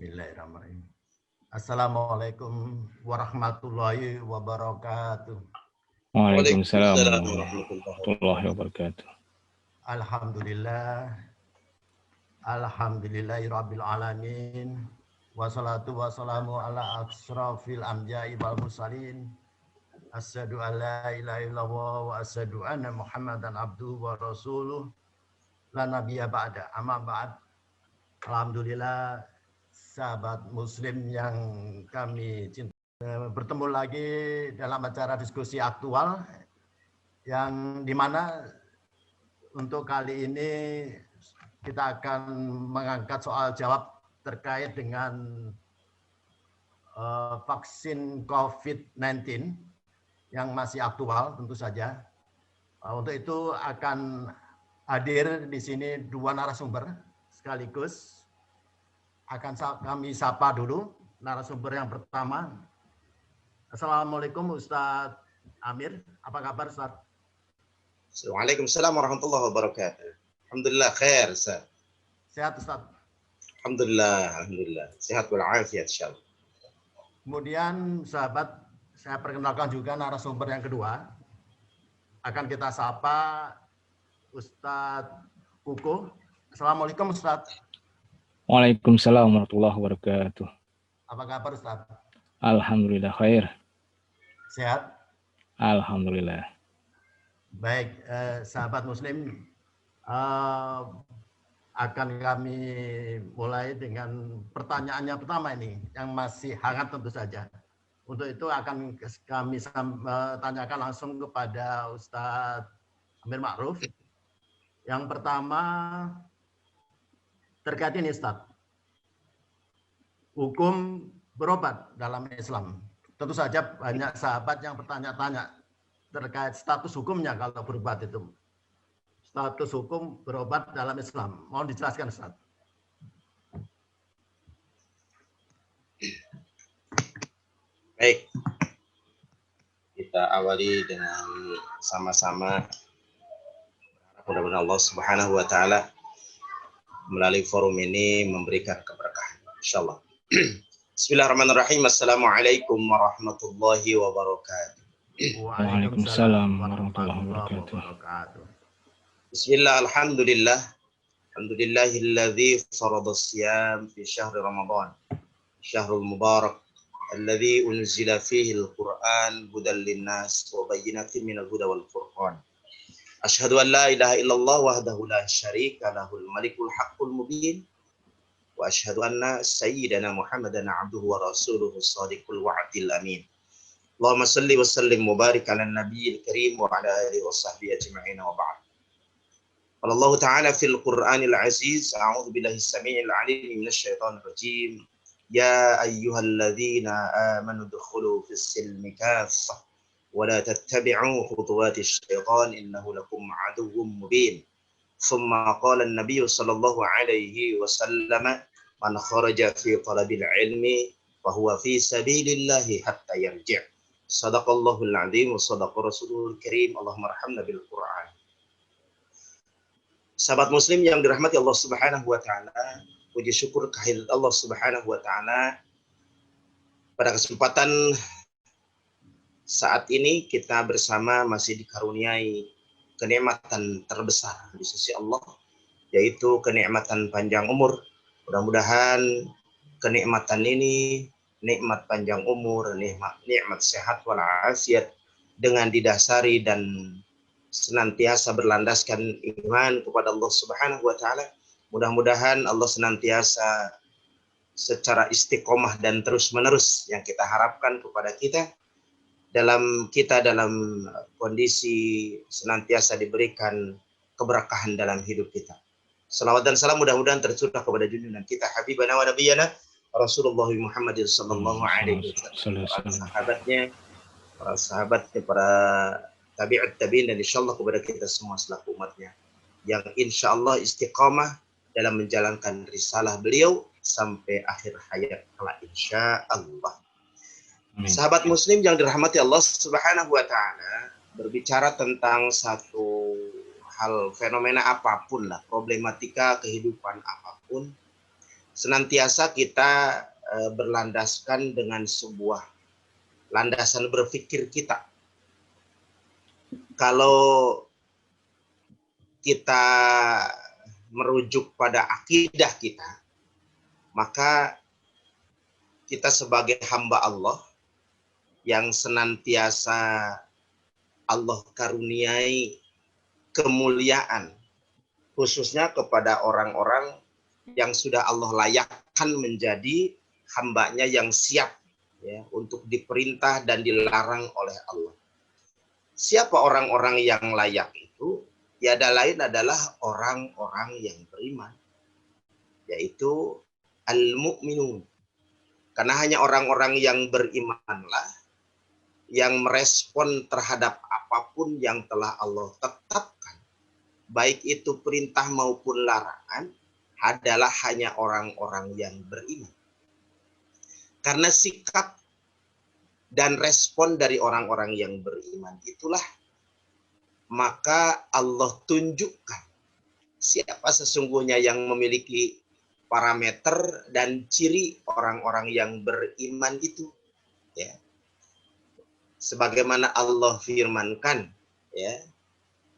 Bismillahirrahmanirrahim. Assalamualaikum warahmatullahi wabarakatuh. Waalaikumsalam Waalaikumsalam warahmatullahi wabarakatuh. Alhamdulillah. Alhamdulillahirabbil alamin. Wassalatu wassalamu ala asrafil anbiya'i wal mursalin. Asyhadu an la ilaha illallah wa asyhadu anna Muhammadan abduhu wa rasuluh. La nabiyya ba'da. Amma ba'd. Alhamdulillah, sahabat muslim yang kami cintai, bertemu lagi dalam acara diskusi aktual yang dimana untuk kali ini kita akan mengangkat soal jawab terkait dengan vaksin COVID-19 yang masih aktual tentu saja. Untuk itu akan hadir di sini dua narasumber sekaligus. Akan kami sapa dulu narasumber yang pertama. Assalamualaikum Ustadz Amir, apa kabar Ustadz? Waalaikumsalam warahmatullahi wabarakatuh. Alhamdulillah khair Ustaz. Sehat Ustadz? Alhamdulillah. Sehat walafiat insyaallah. Kemudian sahabat, saya perkenalkan juga narasumber yang kedua. Akan kita sapa Ustadz Kuko. Assalamualaikum Ustadz. Waalaikumsalam warahmatullahi wabarakatuh. Apa kabar Ustadz? Alhamdulillah khair. Sehat? Alhamdulillah. Baik, sahabat muslim, akan kami mulai dengan pertanyaan yang pertama ini, yang masih hangat tentu saja. Untuk itu akan kami tanyakan langsung kepada Ustadz Amir Ma'ruf. Yang pertama, terkait ini Ustadz, hukum berobat dalam Islam. Tentu saja banyak sahabat yang bertanya-tanya terkait status hukumnya kalau berobat itu. Status hukum berobat dalam Islam. Mohon dijelaskan Ustadz. Baik. Kita awali dengan sama-sama mudah-mudahan Allah Subhanahu wa taala melalui forum ini memberikan keberkahan insyaallah. Bismillahirrahmanirrahim. Assalamualaikum warahmatullahi wabarakatuh. Waalaikumsalam warahmatullahi wabarakatuh. Bismillah, alhamdulillah. Alhamdulillahilladzi farada siyam fi syahri Ramadan. Syahrul mubarak alladzi unzila fihi al-Qur'an hudan lin-nas wa bayyinatin minal huda wal furqan. Asyhadu an la ilaha illallah wahdahu la syarika lahul malikul haqqul mubin. Wa asyhadu anna sayyidana Muhammadan abduhu wa rasuluhu shadiqul wa'dil amin. Allahumma salli wa sallim mubarik ala nabiyil karim wa ala alihi wa sahbihi ajma'in wa ba'd. Qala Allah ta'ala fil Qur'anil aziz, a'udzu billahi as-sami'il 'alim minasy syaithanir rajim. Ya ayyuhalladzina amanu udkhulu fis silmi kaffah wa la tattabi'u khutuwatis syaitan innahu lakum 'aduwwum mubin. Thumma qala an-nabiy sallallahu alaihi wasallam man kharaja fi talabil ilmi fa huwa fi sabilillahi hatta yarji'. Shadaqallahul 'azim wa shadaqa rasulul karim. Allahumma arhamna bil Qur'an. Sahabat muslim yang dirahmati Allah Subhanahu wa taala, puji syukur kehadirat Allah Subhanahu wa taala. Pada kesempatan saat ini kita bersama masih dikaruniai kenikmatan terbesar di sisi Allah, yaitu kenikmatan panjang umur. Mudah-mudahan kenikmatan ini, nikmat panjang umur, nikmat sehat walafiat, dengan didasari dan senantiasa berlandaskan iman kepada Allah Subhanahu wa taala. Mudah-mudahan Allah senantiasa secara istiqomah dan terus-menerus yang kita harapkan kepada kita dalam kondisi senantiasa diberikan keberkahan dalam hidup kita. Salawat dan salam mudah-mudahan tercurah kepada junjungan kita Habibana wa Nabiyana Rasulullah Muhammad sallallahu alaihi wasallam, para sahabatnya, para tabi'ut tabi'in, dan insyaallah kepada kita semua selaku umatnya yang insyaallah istiqamah dalam menjalankan risalah beliau sampai akhir hayat kelak insyaallah. Sahabat muslim yang dirahmati Allah Subhanahu wa taala, berbicara tentang satu hal, fenomena apapun lah, problematika kehidupan apapun, senantiasa kita berlandaskan dengan sebuah landasan berpikir kita. Kalau kita merujuk pada akidah kita, maka kita sebagai hamba Allah yang senantiasa Allah karuniai kemuliaan, khususnya kepada orang-orang yang sudah Allah layakkan menjadi hambanya yang siap ya, untuk diperintah dan dilarang oleh Allah. Siapa orang-orang yang layak itu? Tiada lain adalah orang-orang yang beriman, yaitu al-mu'minun. Karena hanya orang-orang yang berimanlah yang merespon terhadap apapun yang telah Allah tetapkan, baik itu perintah maupun larangan, adalah hanya orang-orang yang beriman. Karena sikap dan respon dari orang-orang yang beriman itulah maka Allah tunjukkan siapa sesungguhnya yang memiliki parameter dan ciri orang-orang yang beriman itu, ya. Sebagaimana Allah firmankan ya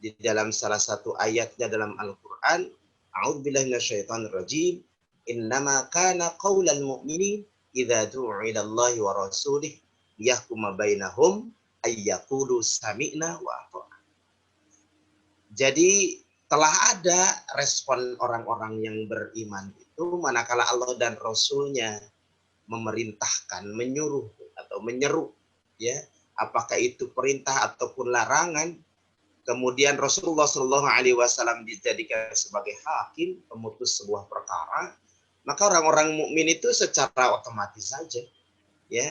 di dalam salah satu ayatnya dalam Al-Qur'an, a'udzubillahi minasyaitonir rajim, innama kana qaulal mu'minin idza du'u ila Allahi wa rasulih yahkuma bainahum ayyaqulu sami'na wa ata'na. Jadi telah ada respon orang-orang yang beriman itu manakala Allah dan Rasulnya memerintahkan, menyuruh atau menyeru, ya, apakah itu perintah ataupun larangan. Kemudian Rasulullah SAW dijadikan sebagai hakim pemutus sebuah perkara, maka orang-orang mukmin itu secara otomatis saja, ya,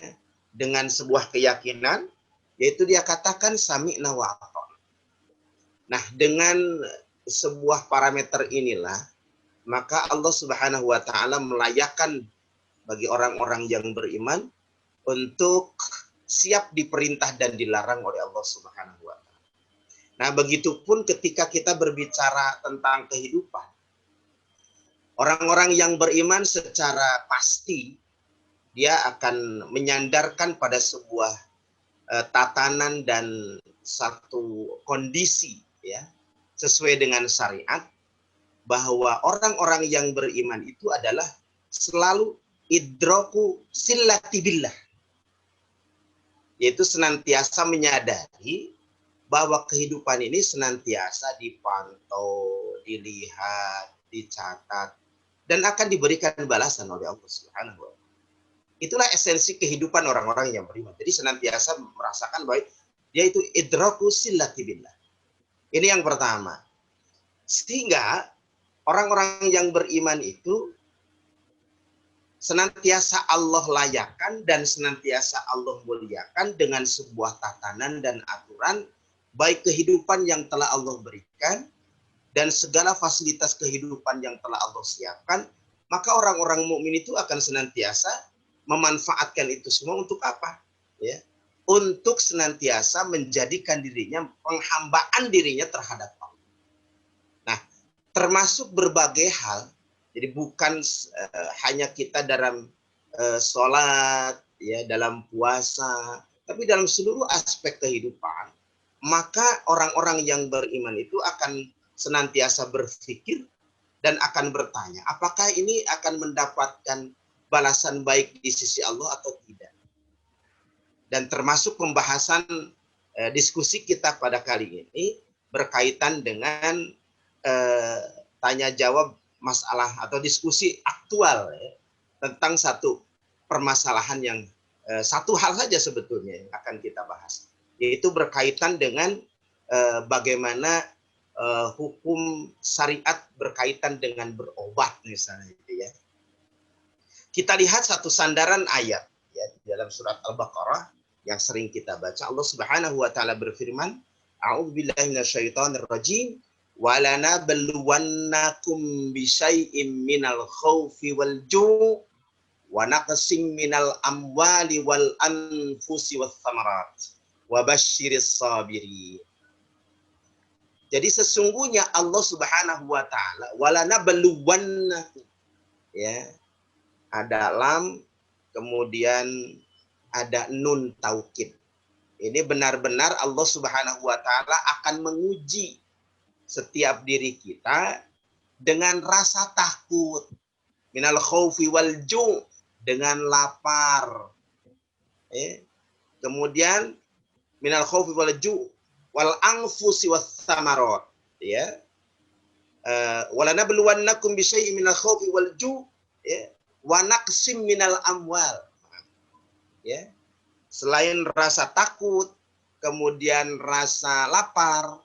dengan sebuah keyakinan, yaitu dia katakan sami'na wa ata'na. Nah, dengan sebuah parameter inilah maka Allah Subhanahu wa taala melayakkan bagi orang-orang yang beriman untuk siap diperintah dan dilarang oleh Allah Subhanahu wa taala. Nah, begitupun ketika kita berbicara tentang kehidupan. Orang-orang yang beriman secara pasti dia akan menyandarkan pada sebuah tatanan dan satu kondisi ya sesuai dengan syariat, bahwa orang-orang yang beriman itu adalah selalu idraku sillati billah, yaitu senantiasa menyadari bahwa kehidupan ini senantiasa dipantau, dilihat, dicatat, dan akan diberikan balasan oleh Allah Subhanahu wa taala. Itulah esensi kehidupan orang-orang yang beriman. Jadi senantiasa merasakan bahwa dia itu idraku sillati billah. Ini yang pertama. Sehingga orang-orang yang beriman itu senantiasa Allah layakan dan senantiasa Allah muliakan dengan sebuah tatanan dan aturan, baik kehidupan yang telah Allah berikan dan segala fasilitas kehidupan yang telah Allah siapkan, maka orang-orang mukmin itu akan senantiasa memanfaatkan itu semua untuk apa? Ya, untuk senantiasa menjadikan dirinya, penghambaan dirinya terhadap Allah. Nah, termasuk berbagai hal. Jadi bukan hanya kita dalam sholat, ya, dalam puasa, tapi dalam seluruh aspek kehidupan. Maka orang-orang yang beriman itu akan senantiasa berpikir dan akan bertanya, apakah ini akan mendapatkan balasan baik di sisi Allah atau tidak. Dan termasuk pembahasan diskusi kita pada kali ini berkaitan dengan tanya jawab masalah atau diskusi aktual ya, tentang satu permasalahan yang satu hal saja sebetulnya yang akan kita bahas, yaitu berkaitan dengan bagaimana hukum syariat berkaitan dengan berobat misalnya itu ya. Kita lihat satu sandaran ayat ya di dalam surat Al-Baqarah yang sering kita baca. Allah Subhanahu wa taala berfirman, a'udzubillahi minasyaitonir rajim, wa lanabluwannakum bisyai'im minal khaufi wal ju' wa naqsim minal amwali wal anfusi wath thamarat wa basyiris sabirin. Jadi sesungguhnya Allah Subhanahu wa taala walanabluwannakum, ya, ada lam, kemudian ada nun taukid. Ini benar-benar Allah Subhanahu wa taala akan menguji setiap diri kita dengan rasa takut. Minal khaufi wal ju', dengan lapar. Kemudian minal khaufi wal ju' wal anfusi was samarat, ya. Walanabluwannakum bisyai'in minal khaufi wal ju', ya, wa naqsim minal amwal. Ya. Selain rasa takut, kemudian rasa lapar,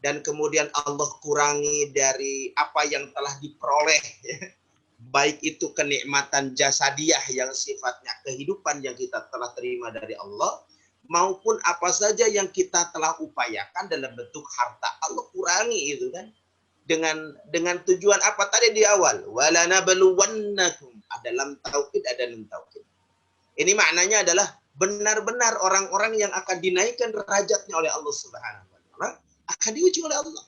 dan kemudian Allah kurangi dari apa yang telah diperoleh, ya. Baik itu kenikmatan jasadiah yang sifatnya kehidupan yang kita telah terima dari Allah, maupun apa saja yang kita telah upayakan dalam bentuk harta. Allah kurangi itu kan. Dengan tujuan apa tadi di awal? Walanabluwannakum. Ada lam taukid, ada nun taukid. Ini maknanya adalah benar-benar orang-orang yang akan dinaikkan derajatnya oleh Allah Subhanahu wa taala akan diuji oleh Allah.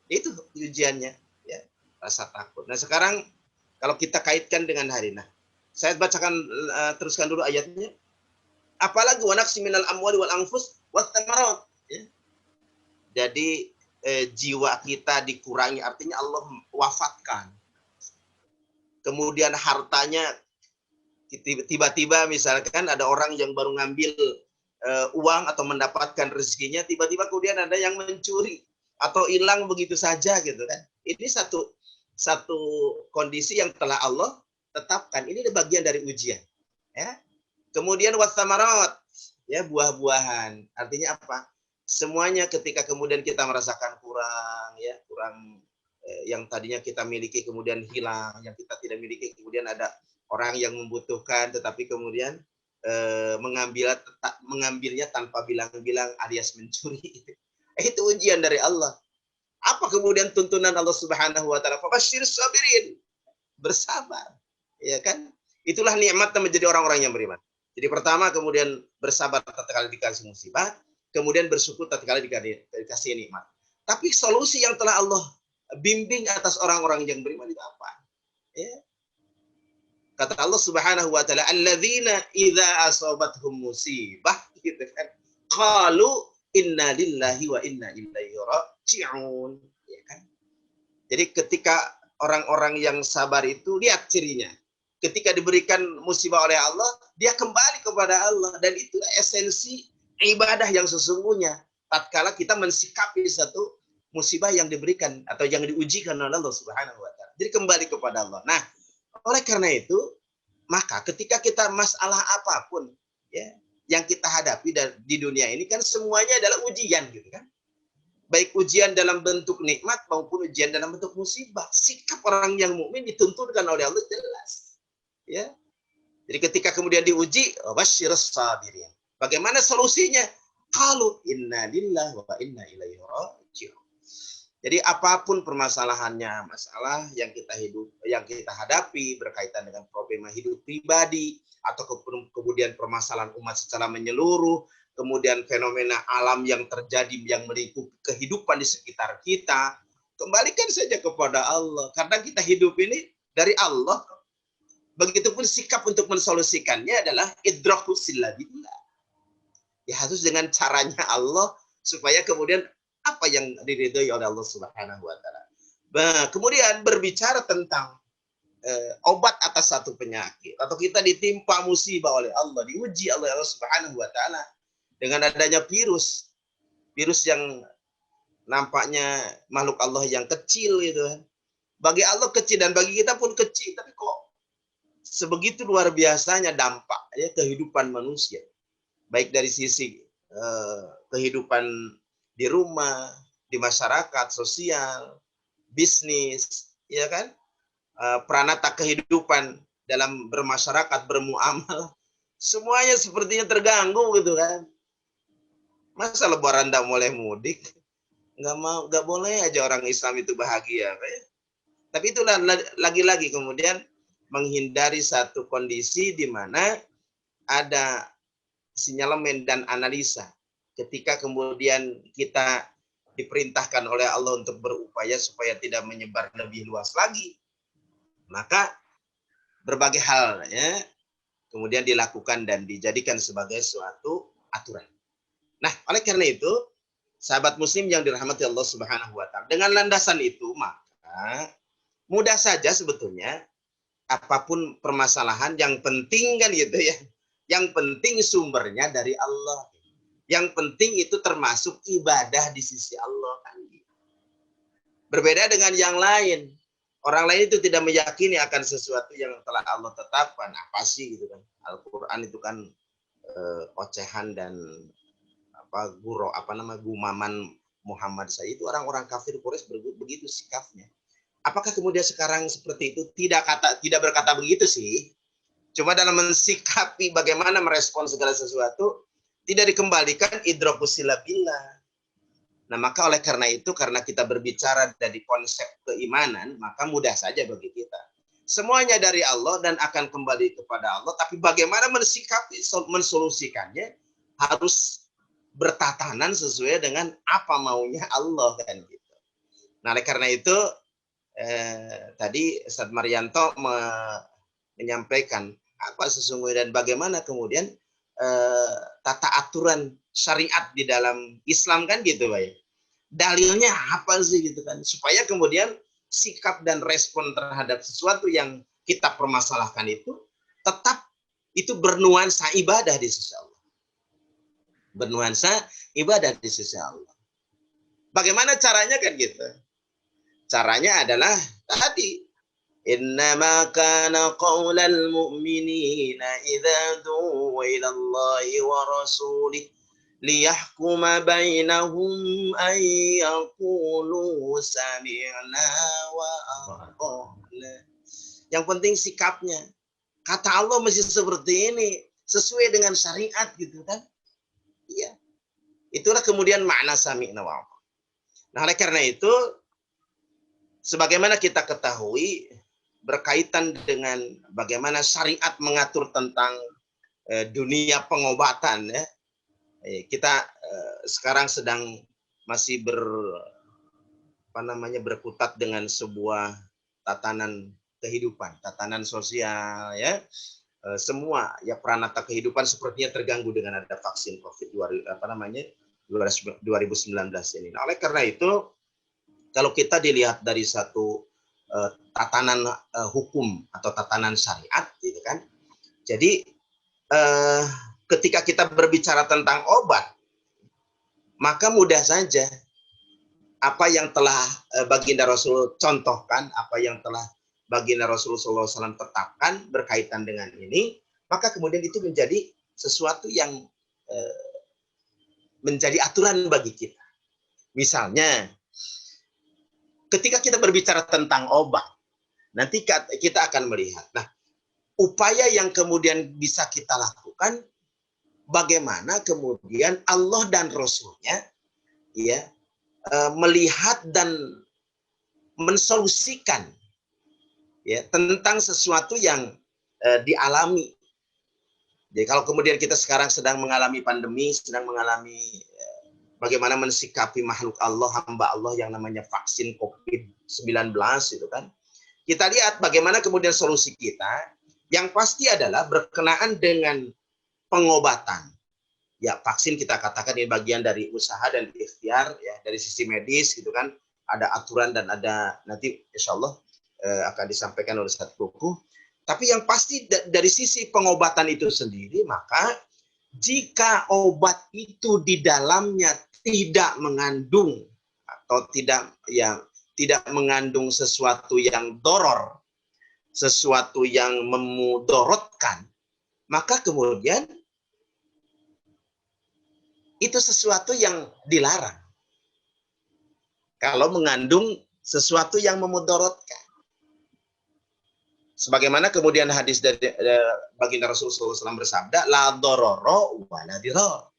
Itu ujiannya, ya, rasa takut. Nah, sekarang kalau kita kaitkan dengan hari ini, saya bacakan teruskan dulu ayatnya. Apalagi wa naqsi minal amwali wal anfus wat thamarat, ya. Jadi jiwa kita dikurangi, artinya Allah wafatkan. Kemudian hartanya tiba-tiba, misalkan ada orang yang baru ngambil uang atau mendapatkan rezekinya, tiba-tiba kemudian ada yang mencuri atau hilang begitu saja gitu kan. Ini satu kondisi yang telah Allah tetapkan. Ini bagian dari ujian, ya. Kemudian watsamarat, ya, buah-buahan. Artinya apa? Semuanya ketika kemudian kita merasakan kurang, ya, kurang yang tadinya kita miliki kemudian hilang, yang kita tidak miliki kemudian ada orang yang membutuhkan, tetapi kemudian mengambilnya tanpa bilang-bilang alias mencuri. Itu ujian dari Allah. Apa kemudian tuntunan Allah Subhanahu wa taala? Fabasyir sabirin. Bersabar. Ya kan? Itulah nikmatnya menjadi orang-orang yang beriman. Jadi pertama kemudian bersabar tatkala dikasih musibah, kemudian bersyukur tatkala dikasih nikmat. Tapi solusi yang telah Allah bimbing atas orang-orang yang beriman itu apa? Ya. Kata Allah Subhanahu wa taala, alladzina idza asabathum musibah, gitu kan. Qalu inna lillahi wa inna ilaihi raji'un, ya kan? Jadi ketika orang-orang yang sabar itu, lihat cirinya. Ketika diberikan musibah oleh Allah, dia kembali kepada Allah, dan itu esensi ibadah yang sesungguhnya. Tatkala kita mensikapi satu musibah yang diberikan atau yang diujikan oleh Allah Subhanahu wa taala. Jadi kembali kepada Allah. Nah, oleh karena itu, maka ketika kita masalah apapun, ya, yang kita hadapi di dunia ini kan semuanya adalah ujian, gitu kan. Baik ujian dalam bentuk nikmat maupun ujian dalam bentuk musibah. Sikap orang yang mukmin dituntunkan oleh Allah jelas. Ya. Jadi ketika kemudian diuji, wasyirus sabirin. Bagaimana solusinya? Qalu inna lillahi wa inna ilaihi raji'un. Jadi apapun permasalahannya, masalah yang kita hadapi berkaitan dengan problema hidup pribadi atau kemudian permasalahan umat secara menyeluruh, kemudian fenomena alam yang terjadi yang melingkupi kehidupan di sekitar kita, kembalikan saja kepada Allah, karena kita hidup ini dari Allah. Begitupun sikap untuk mensolusikannya adalah idrakus silladillah. Ya, harus dengan caranya Allah supaya kemudian apa yang diridhoi oleh Allah Subhanahu wa taala. Nah, kemudian berbicara tentang obat atas satu penyakit atau kita ditimpa musibah oleh Allah, diuji oleh Allah Subhanahu wa taala dengan adanya virus yang nampaknya makhluk Allah yang kecil gitu kan. Bagi Allah kecil dan bagi kita pun kecil, tapi kok sebegitu luar biasanya dampak, ya, kehidupan manusia. Baik dari sisi kehidupan di rumah, di masyarakat, sosial, bisnis, ya kan? Peranata kehidupan dalam bermasyarakat, bermuamalah, semuanya sepertinya terganggu gitu kan. Masa lebaran tidak boleh mudik? Nggak boleh aja orang Islam itu bahagia. Ya? Tapi itulah lagi-lagi kemudian menghindari satu kondisi di mana ada sinyalemen dan analisa. Ketika kemudian kita diperintahkan oleh Allah untuk berupaya supaya tidak menyebar lebih luas lagi, maka berbagai hal ya, kemudian dilakukan dan dijadikan sebagai suatu aturan. Nah, oleh karena itu, sahabat muslim yang dirahmati Allah Subhanahu wa taala, dengan landasan itu maka mudah saja sebetulnya apapun permasalahan, yang penting kan gitu ya. Yang penting sumbernya dari Allah. Yang penting itu termasuk ibadah di sisi Allah kan. Berbeda dengan yang lain. Orang lain itu tidak meyakini akan sesuatu yang telah Allah tetapkan. Apa sih gitu kan? Al-Qur'an itu kan ocehan dan gumaman Muhammad saya. Itu orang-orang kafir Quraisy begitu sikapnya. Apakah kemudian sekarang seperti itu? Tidak berkata begitu sih. Cuma dalam mensikapi bagaimana merespon segala sesuatu tidak dikembalikan idrokusila billah. Nah, maka oleh karena itu, karena kita berbicara dari konsep keimanan, maka mudah saja bagi kita. Semuanya dari Allah dan akan kembali kepada Allah, tapi bagaimana mensikapi, mensolusikannya harus bertatanan sesuai dengan apa maunya Allah kan gitu. Nah, oleh karena itu tadi Ustaz Marianto menyampaikan apa sesungguhnya dan bagaimana kemudian tata aturan syariat di dalam Islam kan gitu Pak. Dalilnya apa sih gitu kan, supaya kemudian sikap dan respon terhadap sesuatu yang kita permasalahkan itu tetap itu bernuansa ibadah di sisi Allah. Bernuansa ibadah di sisi Allah. Bagaimana caranya kan gitu? Caranya adalah tadi, innama kana qaulal mu'minina idza du'u ila Allahi wa rasulih liyahkuma bainahum ay yaqulu sami'na wa ata'na. Yang penting sikapnya. Kata Allah mesti seperti ini, sesuai dengan syariat gitu kan? Iya. Itulah kemudian makna sami'na wa ata'na. Nah, oleh karena itu sebagaimana kita ketahui berkaitan dengan bagaimana syariat mengatur tentang dunia pengobatan ya. Kita sekarang sedang masih berkutat dengan sebuah tatanan kehidupan, tatanan sosial ya. Semua ya peranata kehidupan sepertinya terganggu dengan ada vaksin Covid 2019 ini. Nah, oleh karena itu kalau kita dilihat dari satu tatanan hukum atau tatanan syariat gitu kan. Jadi ketika kita berbicara tentang obat, maka mudah saja apa yang telah baginda Rasul contohkan, apa yang telah baginda Rasulullah SAW tetapkan berkaitan dengan ini, maka kemudian itu menjadi sesuatu yang menjadi aturan bagi kita. Misalnya, ketika kita berbicara tentang obat, nanti kita akan melihat, nah, upaya yang kemudian bisa kita lakukan, bagaimana kemudian Allah dan Rasulnya ya melihat dan mensolusikan ya tentang sesuatu yang dialami. Jadi kalau kemudian kita sekarang sedang mengalami pandemi, sedang mengalami bagaimana mensikapi makhluk Allah, hamba Allah yang namanya vaksin COVID-19 itu kan. Kita lihat bagaimana kemudian solusi kita yang pasti adalah berkenaan dengan pengobatan. Ya, vaksin kita katakan ini bagian dari usaha dan ikhtiar ya dari sisi medis gitu kan. Ada aturan dan ada nanti insya Allah akan disampaikan oleh Ustaz Kuku. Tapi yang pasti dari sisi pengobatan itu sendiri, maka jika obat itu di dalamnya tidak mengandung atau tidak mengandung sesuatu yang doror, sesuatu yang memudorotkan, maka kemudian itu sesuatu yang dilarang. Kalau mengandung sesuatu yang memudorotkan. Sebagaimana kemudian hadis dari baginda Rasulullah SAW bersabda, la dororo wa la diror.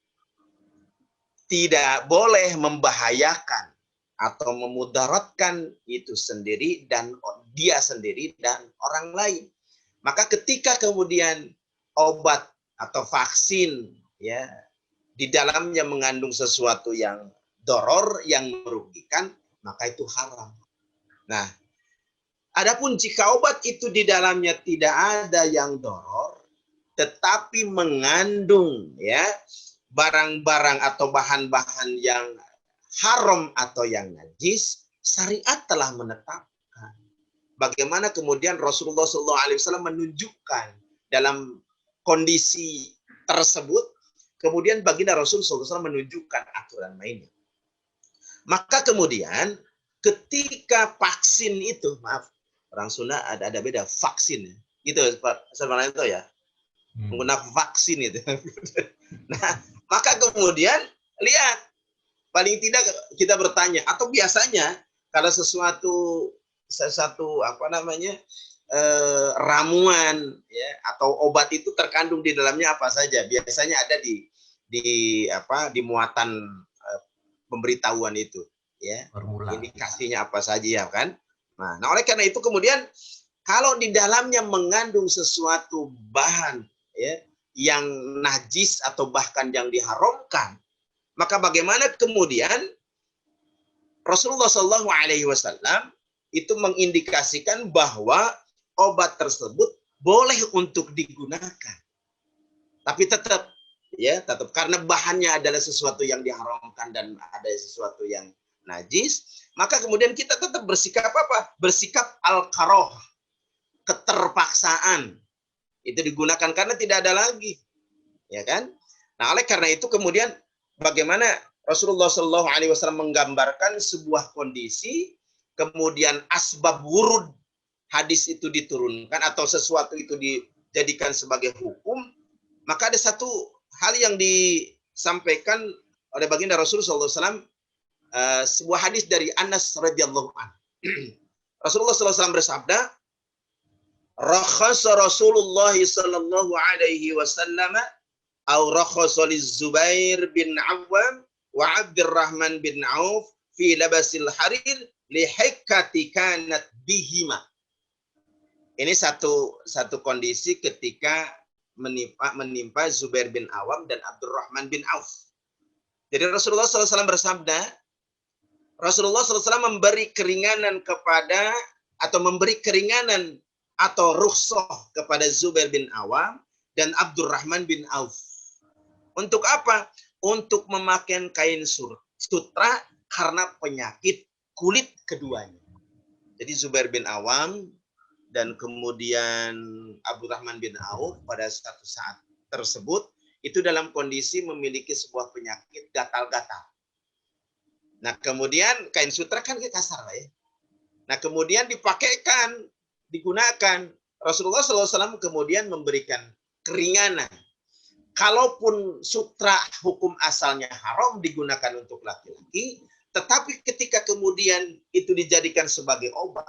Tidak boleh membahayakan atau memudaratkan itu sendiri dan dia sendiri dan orang lain. Maka ketika kemudian obat atau vaksin ya di dalamnya mengandung sesuatu yang doror, yang merugikan, maka itu haram. Nah, Adapun jika obat itu di dalamnya tidak ada yang doror, tetapi mengandung ya barang-barang atau bahan-bahan yang haram atau yang najis, syariat telah menetapkan. Bagaimana kemudian Rasulullah SAW menunjukkan dalam kondisi tersebut, kemudian baginda Rasul SAW menunjukkan aturan mainnya. Maka kemudian ketika vaksin itu, maaf, orang Sunda ada beda, vaksin. Gitu Pak, sebenarnya itu ya. Menggunakan vaksin itu. Nah, maka kemudian lihat, paling tidak kita bertanya, atau biasanya kalau sesuatu apa namanya ramuan ya atau obat itu terkandung di dalamnya apa saja, biasanya ada di muatan pemberitahuan itu ya, indikasinya apa saja ya kan. Nah, oleh karena itu kemudian kalau di dalamnya mengandung sesuatu bahan ya yang najis atau bahkan yang diharamkan, maka bagaimana kemudian Rasulullah SAW itu mengindikasikan bahwa obat tersebut boleh untuk digunakan, tapi tetap karena bahannya adalah sesuatu yang diharamkan dan ada sesuatu yang najis, maka kemudian kita tetap bersikap apa? Bersikap al-karoh, keterpaksaan. Itu digunakan karena tidak ada lagi, ya kan? Nah, oleh karena itu kemudian bagaimana Rasulullah SAW menggambarkan sebuah kondisi, kemudian asbab wurud hadis itu diturunkan atau sesuatu itu dijadikan sebagai hukum, maka ada satu hal yang disampaikan oleh baginda Rasulullah SAW, sebuah hadis dari Anas radhiyallahu anhu. Rasulullah SAW bersabda, rakhasa Rasulullah sallallahu alaihi wasallam au rakhasa Zubair bin Awam wa Abdurrahman bin Auf fi labasil harir li hikati kanat bihima. Ini satu kondisi ketika menimpa Zubair bin Awam dan Abdurrahman bin Auf. Jadi Rasulullah SAW bersabda, Rasulullah SAW memberi keringanan kepada atau memberi keringanan atau rukhsah kepada Zubair bin Awam dan Abdurrahman bin Auf. Untuk apa? Untuk memakai kain sutra karena penyakit kulit keduanya. Jadi Zubair bin Awam dan kemudian Abdurrahman bin Auf pada satu saat tersebut itu dalam kondisi memiliki sebuah penyakit gatal-gatal. Nah kemudian kain sutra kan kasar lah ya. Nah kemudian digunakan. Rasulullah SAW kemudian memberikan keringanan. Kalaupun sutra hukum asalnya haram digunakan untuk laki-laki, tetapi ketika kemudian itu dijadikan sebagai obat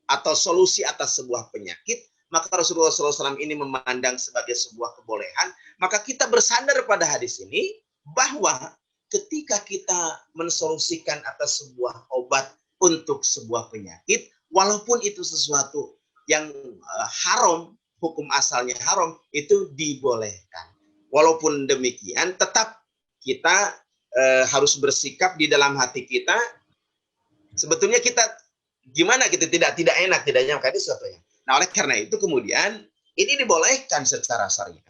atau solusi atas sebuah penyakit, maka Rasulullah SAW ini memandang sebagai sebuah kebolehan. Maka kita bersandar pada hadis ini bahwa ketika kita mensolusikan atas sebuah obat untuk sebuah penyakit, walaupun itu sesuatu yang haram, hukum asalnya haram, itu dibolehkan. Walaupun demikian, tetap kita harus bersikap di dalam hati kita. Sebetulnya kita gimana kita tidak enak, tidak nyaman sesuatu. Nah, oleh karena itu kemudian ini dibolehkan secara syariat.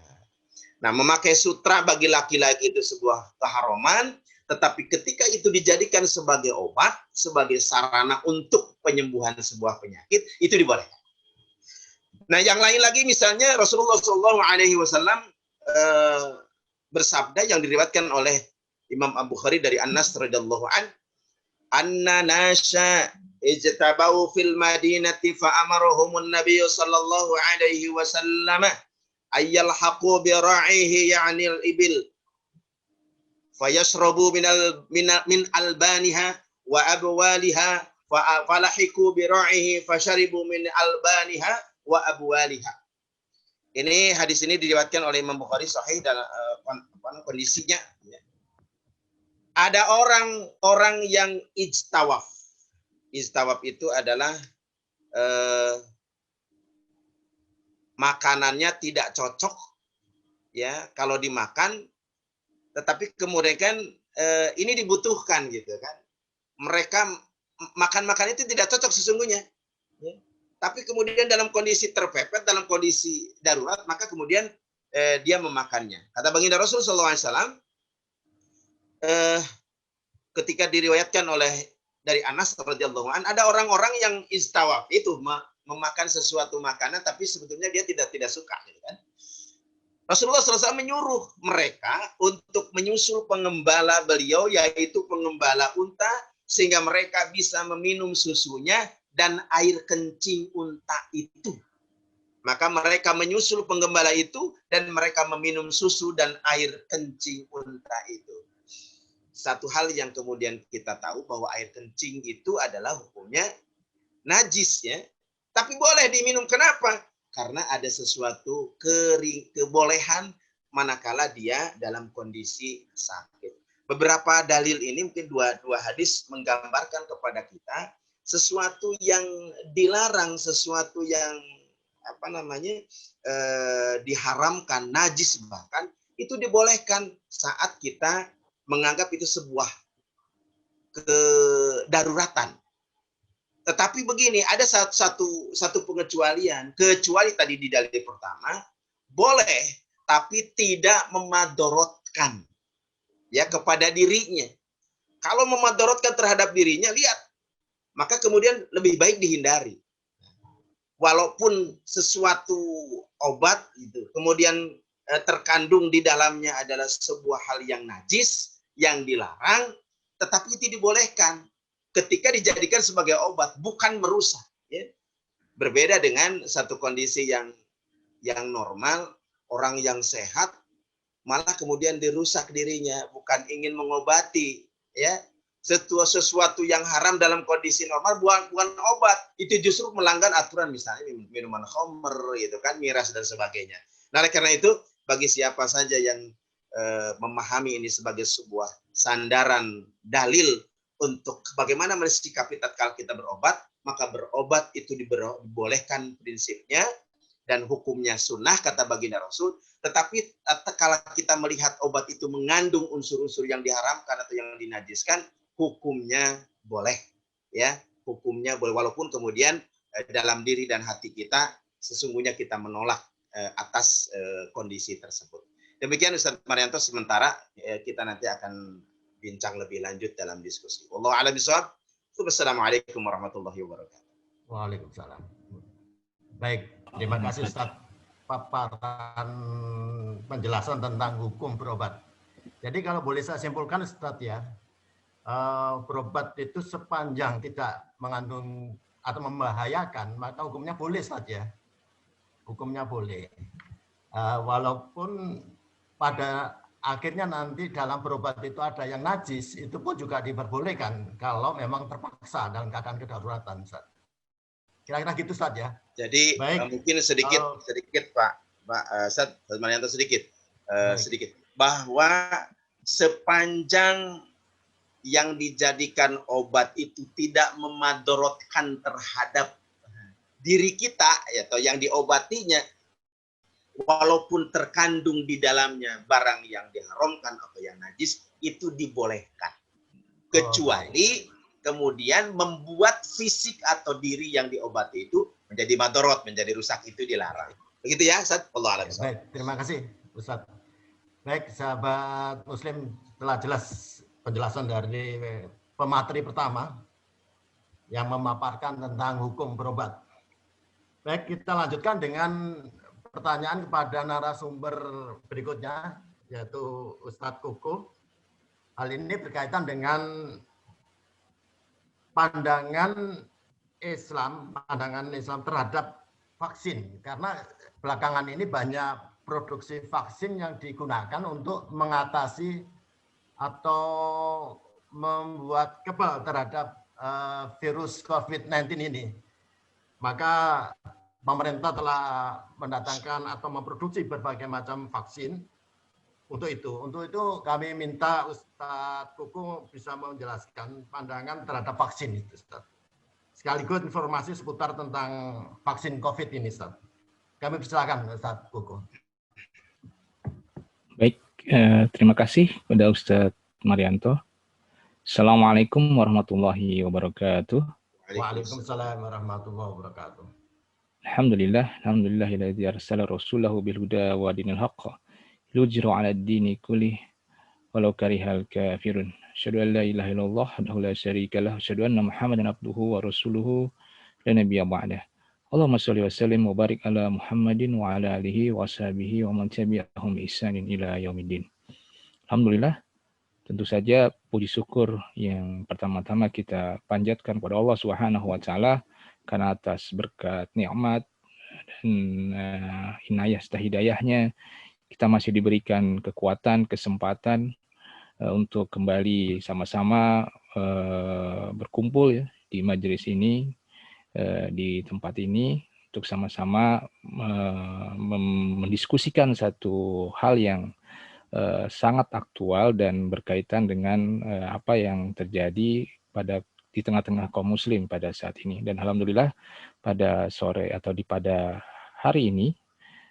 Nah, memakai sutra bagi laki-laki itu sebuah keharaman, tetapi ketika itu dijadikan sebagai obat, sebagai sarana untuk penyembuhan sebuah penyakit, itu dibolehkan. Nah, yang lain lagi misalnya Rasulullah SAW bersabda yang diriwayatkan oleh Imam Al-Bukhari dari Anas radhiyallahu an, anna nasha ijtabau fil madinati fa amaruhumun nabiy sallallahu alaihi wasallam ayyalhaqu bi ra'ihi ya'ni al-ibil fayashrabu min albaniha wa abwaliha falahiku bi ra'ihi fasharibu min albaniha wa abwaliha. Ini hadis ini diriwayatkan oleh Imam Bukhari sahih dalam kondisinya. Ada orang yang ijtawaf. Ijtawaf itu adalah makanannya tidak cocok ya kalau dimakan, tetapi kemudian ini dibutuhkan gitu kan. Mereka makan itu tidak cocok sesungguhnya. Ya. tapi kemudian dalam kondisi terpepet, dalam kondisi darurat, maka kemudian dia memakannya. Kata baginda Rasul SAW, ketika diriwayatkan oleh dari Anas radhiyallahu an, ada orang-orang yang istawaf itu memakan sesuatu makanan, tapi sebetulnya dia tidak suka, gitu kan? Rasulullah SAW menyuruh mereka untuk menyusul pengembala beliau, yaitu pengembala unta, sehingga mereka bisa meminum susunya dan air kencing unta itu. Maka mereka menyusul penggembala itu dan mereka meminum susu dan air kencing unta itu. Satu hal yang kemudian kita tahu bahwa air kencing itu adalah hukumnya najis, ya. Tapi boleh diminum. Kenapa? Karena ada sesuatu kebolehan manakala dia dalam kondisi sakit. Beberapa dalil ini, mungkin dua hadis, menggambarkan kepada kita sesuatu yang dilarang, sesuatu yang diharamkan, najis bahkan, itu dibolehkan saat kita menganggap itu sebuah kedaruratan. Tetapi begini, ada satu pengecualian. Kecuali tadi di dalil pertama, boleh tapi tidak memadorotkan, ya, kepada dirinya. Kalau memadorotkan terhadap dirinya, lihat, maka kemudian lebih baik dihindari. Walaupun sesuatu obat itu kemudian terkandung di dalamnya adalah sebuah hal yang najis, yang dilarang, tetapi itu dibolehkan ketika dijadikan sebagai obat, bukan merusak, ya. Berbeda dengan satu kondisi yang normal, orang yang sehat malah kemudian dirusak dirinya, bukan ingin mengobati, ya. Sesuatu yang haram dalam kondisi normal bukan obat, itu justru melanggar aturan, misalnya minuman khamr, gitu kan, miras dan sebagainya. Nah, karena itu bagi siapa saja yang memahami ini sebagai sebuah sandaran dalil untuk bagaimana mensikapi tatkala kita berobat, maka berobat itu dibolehkan prinsipnya dan hukumnya sunnah, kata baginda Rasul. Tetapi kalau kita melihat obat itu mengandung unsur-unsur yang diharamkan atau yang dinajiskan, hukumnya boleh, ya, hukumnya boleh, walaupun kemudian dalam diri dan hati kita sesungguhnya kita menolak atas kondisi tersebut. Demikian Ustaz Marianto, sementara kita nanti akan bincang lebih lanjut dalam diskusi. Wallahu a'lam bishawab. Wassalamualaikum warahmatullahi wabarakatuh. Waalaikumsalam. Baik, terima kasih Ustaz paparan penjelasan tentang hukum berobat. Jadi kalau boleh saya simpulkan Ustaz, ya, berobat itu sepanjang tidak mengandung atau membahayakan, maka hukumnya boleh saja. Hukumnya boleh. Walaupun pada akhirnya nanti dalam berobat itu ada yang najis, itu pun juga diperbolehkan kalau memang terpaksa dalam keadaan kedaruratan, Ustaz. Kira-kira gitu, Ustaz, ya. Jadi mungkin sedikit Pak Ustaz Marianto, sedikit bahwa sepanjang yang dijadikan obat itu tidak memadorotkan terhadap diri kita, atau yang diobatinya, walaupun terkandung di dalamnya barang yang diharamkan atau yang najis, itu dibolehkan. Kecuali kemudian membuat fisik atau diri yang diobati itu menjadi madorot, menjadi rusak, itu dilarang. Begitu ya, Ustaz? Allah a'lam. Baik, terima kasih, Ustaz. Baik, sahabat Muslim, telah jelas penjelasan dari pemateri pertama yang memaparkan tentang hukum berobat. Baik, kita lanjutkan dengan pertanyaan kepada narasumber berikutnya, yaitu Ustadz Kuku. Hal ini berkaitan dengan pandangan Islam terhadap vaksin. Karena belakangan ini banyak produksi vaksin yang digunakan untuk mengatasi atau membuat kebal terhadap virus COVID-19 ini. Maka pemerintah telah mendatangkan atau memproduksi berbagai macam vaksin untuk itu. Untuk itu kami minta Ustadz Kuku bisa menjelaskan pandangan terhadap vaksin itu, Ustadz. Sekaligus informasi seputar tentang vaksin COVID ini, Ustadz. Kami persilakan Ustadz Kuku. Baik, terima kasih kepada Ustadz Marianto. Assalamualaikum warahmatullahi wabarakatuh. Waalaikumsalam warahmatullahi wabarakatuh. Alhamdulillahilladzi arsala rasulahu bil huda wa dinil haqq liyudhhirahu 'alad dini kullih walau karihal kafirun. Asyhadu an la ilaha illallah wahdahu la syarika lah, asyhadu anna Muhammadan abduhu wa rasuluhu la nabiyya ba'dah. Allahumma shalli wa sallim wa barik ala Muhammadin wa ala alihi wa sahbihi wa man tabi'ahum bi ihsanin ila yaumiddin. Alhamdulillah, tentu saja puji syukur yang pertama-tama kita panjatkan kepada Allah Subhanahu wa taala karena atas berkat nikmat dan inayah serta hidayahnya kita masih diberikan kekuatan, kesempatan untuk kembali sama-sama berkumpul ya di majelis ini, di tempat ini untuk sama-sama mendiskusikan satu hal yang sangat aktual dan berkaitan dengan apa yang terjadi di tengah-tengah kaum muslim pada saat ini. Dan alhamdulillah pada sore atau pada hari ini,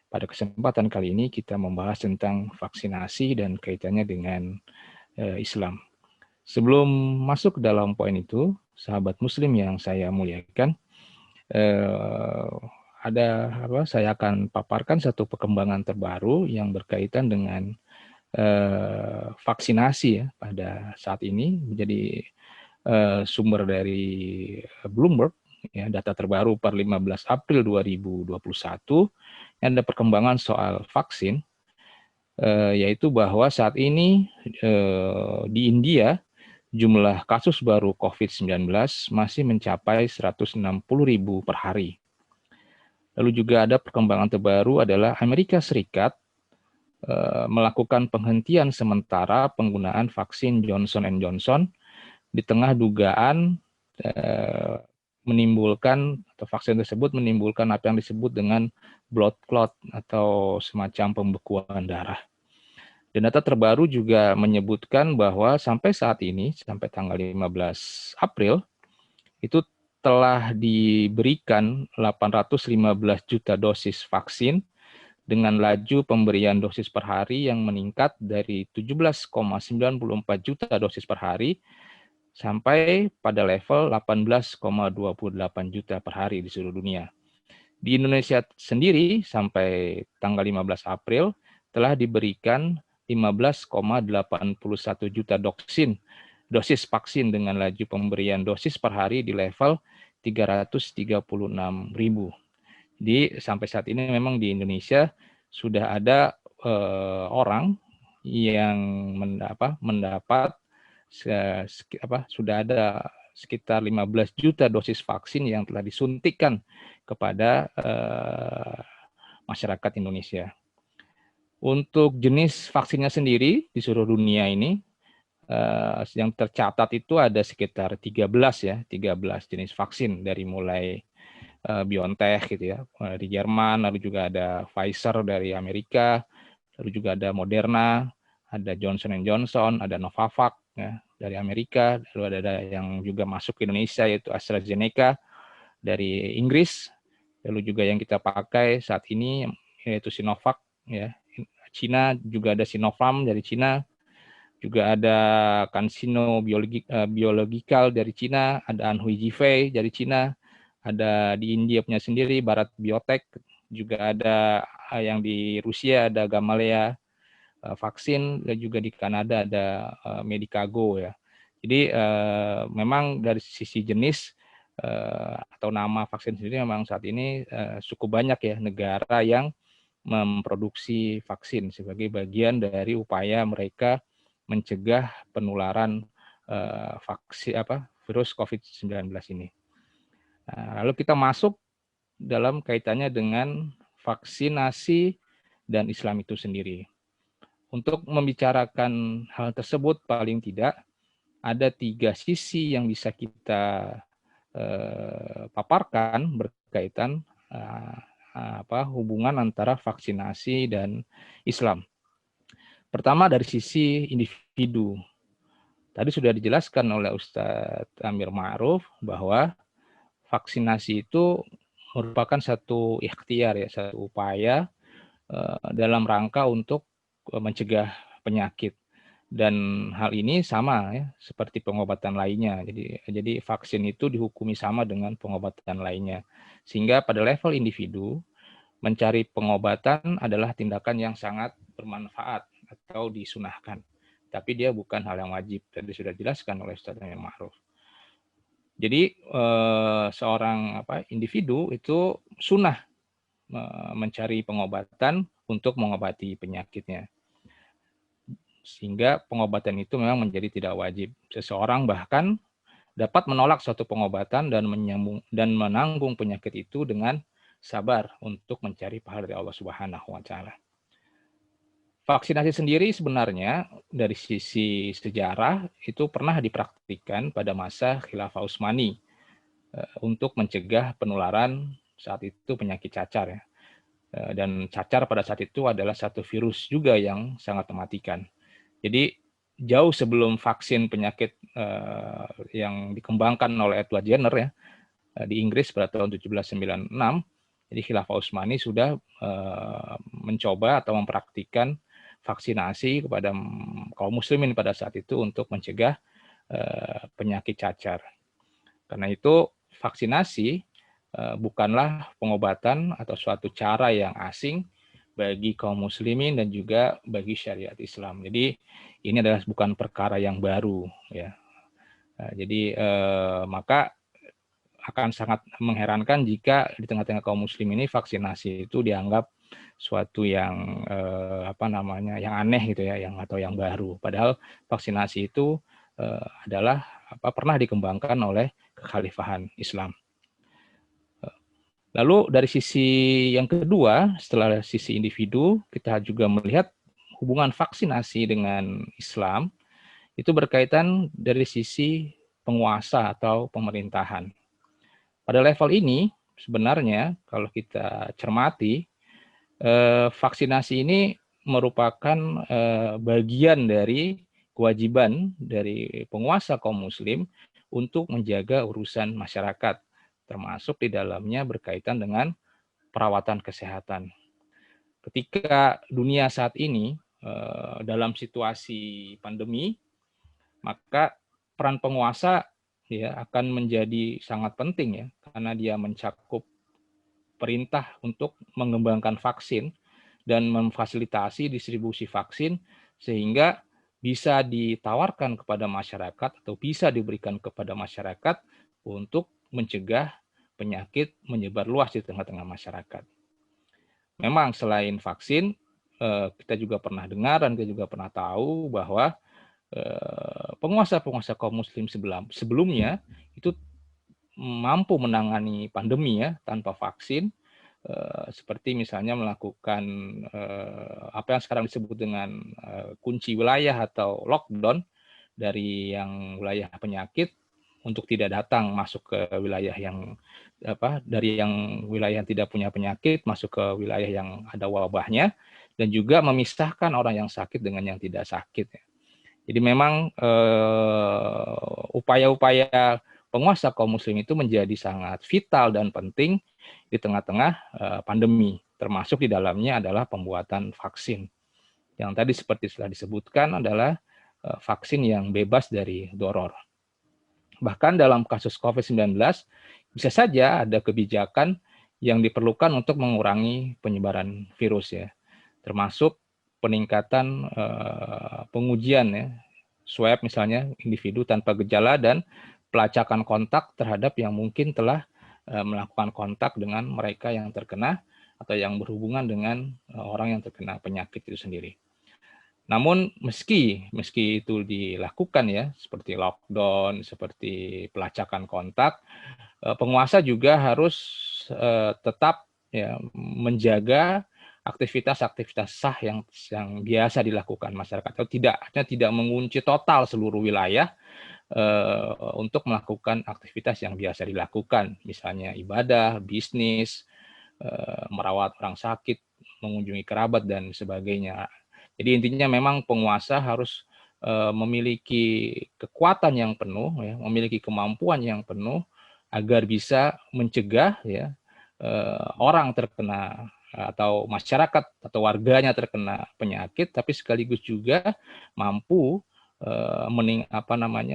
pada kesempatan kali ini kita membahas tentang vaksinasi dan kaitannya dengan Islam. Sebelum masuk ke dalam poin itu, sahabat muslim yang saya muliakan, saya akan paparkan satu perkembangan terbaru yang berkaitan dengan vaksinasi ya pada saat ini. Menjadi sumber dari Bloomberg, ya, data terbaru per 15 April 2021, yang ada perkembangan soal vaksin, yaitu bahwa saat ini di India jumlah kasus baru COVID-19 masih mencapai 160.000 per hari. Lalu juga ada perkembangan terbaru adalah Amerika Serikat melakukan penghentian sementara penggunaan vaksin Johnson & Johnson di tengah dugaan menimbulkan atau vaksin tersebut menimbulkan apa yang disebut dengan blood clot atau semacam pembekuan darah. Dan data terbaru juga menyebutkan bahwa sampai saat ini, sampai tanggal 15 April, itu telah diberikan 815 juta dosis vaksin dengan laju pemberian dosis per hari yang meningkat dari 17,94 juta dosis per hari sampai pada level 18,28 juta per hari di seluruh dunia. Di Indonesia sendiri sampai tanggal 15 April telah diberikan 15,81 juta dosis vaksin dengan laju pemberian dosis per hari di level 336.000. Jadi sampai saat ini memang di Indonesia sudah ada orang yang mendapat sudah ada sekitar 15 juta dosis vaksin yang telah disuntikkan kepada masyarakat Indonesia. Untuk jenis vaksinnya sendiri di seluruh dunia ini yang tercatat itu ada sekitar 13 jenis vaksin, dari mulai BioNTech gitu ya dari Jerman, lalu juga ada Pfizer dari Amerika, lalu juga ada Moderna, ada Johnson & Johnson, ada Novavax ya, dari Amerika, lalu ada yang juga masuk ke Indonesia yaitu AstraZeneca dari Inggris, lalu juga yang kita pakai saat ini yaitu Sinovac ya, Cina juga ada Sinopharm dari Cina, juga ada CanSino Biological dari Cina, ada Anhui Jifei dari Cina, ada di India punya sendiri Bharat Biotech, juga ada yang di Rusia ada Gamaleya vaksin, dan juga di Kanada ada Medicago ya. Jadi memang dari sisi jenis atau nama vaksin sendiri memang saat ini cukup banyak ya negara yang memproduksi vaksin sebagai bagian dari upaya mereka mencegah penularan virus COVID-19 ini. Nah, lalu kita masuk dalam kaitannya dengan vaksinasi dan Islam itu sendiri. Untuk membicarakan hal tersebut paling tidak ada 3 sisi yang bisa kita paparkan berkaitan hubungan antara vaksinasi dan Islam. Pertama dari sisi individu. Tadi sudah dijelaskan oleh Ustadz Amir Ma'ruf bahwa vaksinasi itu merupakan satu ikhtiar ya, satu upaya dalam rangka untuk mencegah penyakit. Dan hal ini sama ya seperti pengobatan lainnya. Jadi vaksin itu dihukumi sama dengan pengobatan lainnya. Sehingga pada level individu mencari pengobatan adalah tindakan yang sangat bermanfaat atau disunahkan. Tapi dia bukan hal yang wajib. Tadi sudah dijelaskan oleh Ustaz Amir Ma'ruf. Jadi seorang individu itu sunnah mencari pengobatan untuk mengobati penyakitnya. Sehingga pengobatan itu memang menjadi tidak wajib. Seseorang bahkan dapat menolak suatu pengobatan dan menanggung penyakit itu dengan sabar untuk mencari pahala dari Allah Subhanahu wa taala. Vaksinasi sendiri sebenarnya dari sisi sejarah itu pernah dipraktikkan pada masa Khilafah Utsmani untuk mencegah penularan saat itu penyakit cacar ya. Dan cacar pada saat itu adalah satu virus juga yang sangat mematikan. Jadi jauh sebelum vaksin penyakit yang dikembangkan oleh Edward Jenner ya di Inggris pada tahun 1796, jadi Khilafah Utsmani sudah mencoba atau mempraktikkan vaksinasi kepada kaum muslimin pada saat itu untuk mencegah penyakit cacar. Karena itu vaksinasi bukanlah pengobatan atau suatu cara yang asing bagi kaum muslimin dan juga bagi syariat Islam. Jadi ini adalah bukan perkara yang baru ya. Jadi maka akan sangat mengherankan jika di tengah-tengah kaum muslim ini vaksinasi itu dianggap suatu yang yang aneh gitu ya, atau yang baru. Padahal vaksinasi itu adalah pernah dikembangkan oleh kekhalifahan Islam. Lalu dari sisi yang kedua, setelah sisi individu, kita juga melihat hubungan vaksinasi dengan Islam itu berkaitan dari sisi penguasa atau pemerintahan. Pada level ini, sebenarnya kalau kita cermati, vaksinasi ini merupakan bagian dari kewajiban dari penguasa kaum muslim untuk menjaga urusan masyarakat, termasuk di dalamnya berkaitan dengan perawatan kesehatan. Ketika dunia saat ini dalam situasi pandemi, maka peran penguasa ya akan menjadi sangat penting ya, karena dia mencakup perintah untuk mengembangkan vaksin dan memfasilitasi distribusi vaksin sehingga bisa ditawarkan kepada masyarakat atau bisa diberikan kepada masyarakat untuk mencegah penyakit menyebar luas di tengah-tengah masyarakat. Memang selain vaksin, kita juga pernah dengar dan kita juga pernah tahu bahwa penguasa-penguasa kaum muslim sebelumnya itu mampu menangani pandemi ya tanpa vaksin, seperti misalnya melakukan apa yang sekarang disebut dengan kunci wilayah atau lockdown dari yang wilayah penyakit untuk tidak datang masuk ke wilayah yang dari yang wilayah yang tidak punya penyakit masuk ke wilayah yang ada wabahnya, dan juga memisahkan orang yang sakit dengan yang tidak sakit. Jadi memang upaya-upaya penguasa kaum muslim itu menjadi sangat vital dan penting di tengah-tengah pandemi, termasuk di dalamnya adalah pembuatan vaksin. Yang tadi seperti telah disebutkan adalah vaksin yang bebas dari doror. Bahkan dalam kasus COVID-19, bisa saja ada kebijakan yang diperlukan untuk mengurangi penyebaran virus ya, termasuk peningkatan pengujian ya, swab misalnya individu tanpa gejala dan pelacakan kontak terhadap yang mungkin telah melakukan kontak dengan mereka yang terkena atau yang berhubungan dengan orang yang terkena penyakit itu sendiri. Namun meski itu dilakukan ya, seperti lockdown, seperti pelacakan kontak, penguasa juga harus tetap ya menjaga aktivitas-aktivitas sah yang biasa dilakukan masyarakat, atau tidak mengunci total seluruh wilayah untuk melakukan aktivitas yang biasa dilakukan, misalnya ibadah, bisnis, merawat orang sakit, mengunjungi kerabat dan sebagainya. Jadi intinya memang penguasa harus memiliki kekuatan yang penuh, ya, memiliki kemampuan yang penuh agar bisa mencegah ya orang terkena atau masyarakat atau warganya terkena penyakit, tapi sekaligus juga mampu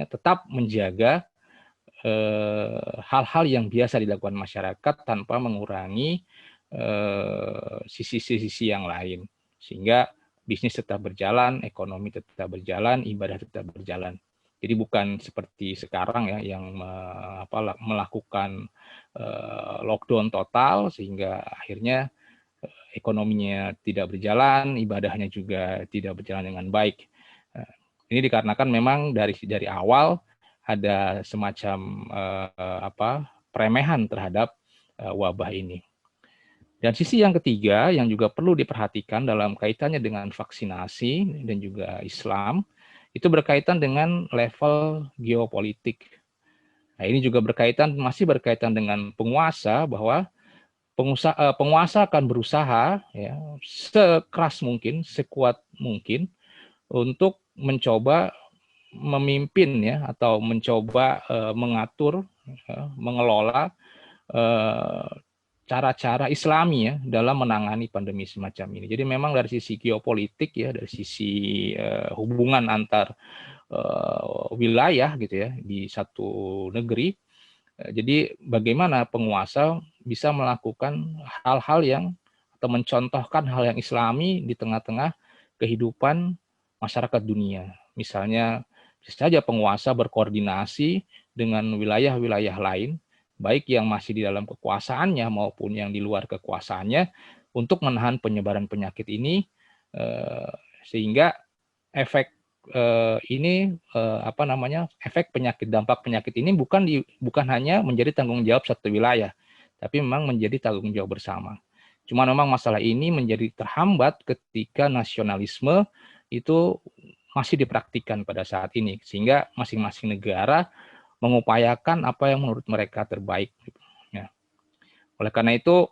tetap menjaga hal-hal yang biasa dilakukan masyarakat tanpa mengurangi sisi-sisi yang lain, sehingga bisnis tetap berjalan, ekonomi tetap berjalan, ibadah tetap berjalan. Jadi bukan seperti sekarang ya yang melakukan lockdown total sehingga akhirnya ekonominya tidak berjalan, ibadahnya juga tidak berjalan dengan baik. Ini dikarenakan memang dari awal ada semacam peremehan terhadap wabah ini. Dan sisi yang ketiga yang juga perlu diperhatikan dalam kaitannya dengan vaksinasi dan juga Islam, itu berkaitan dengan level geopolitik. Nah, ini juga masih berkaitan dengan penguasa, bahwa penguasa akan berusaha ya, sekeras mungkin, sekuat mungkin untuk mencoba memimpin ya, atau mencoba mengatur, mengelola cara-cara Islami ya dalam menangani pandemi semacam ini. Jadi memang dari sisi geopolitik ya, dari sisi hubungan antar wilayah gitu ya di satu negeri. Jadi bagaimana penguasa bisa melakukan hal-hal yang atau mencontohkan hal yang Islami di tengah-tengah kehidupan masyarakat dunia. Misalnya bisa saja penguasa berkoordinasi dengan wilayah-wilayah lain, baik yang masih di dalam kekuasaannya maupun yang di luar kekuasaannya, untuk menahan penyebaran penyakit ini, sehingga efek efek dampak penyakit ini bukan hanya menjadi tanggung jawab satu wilayah, tapi memang menjadi tanggung jawab bersama. Cuma memang masalah ini menjadi terhambat ketika nasionalisme itu masih dipraktikkan pada saat ini, sehingga masing-masing negara mengupayakan apa yang menurut mereka terbaik. Ya. Oleh karena itu,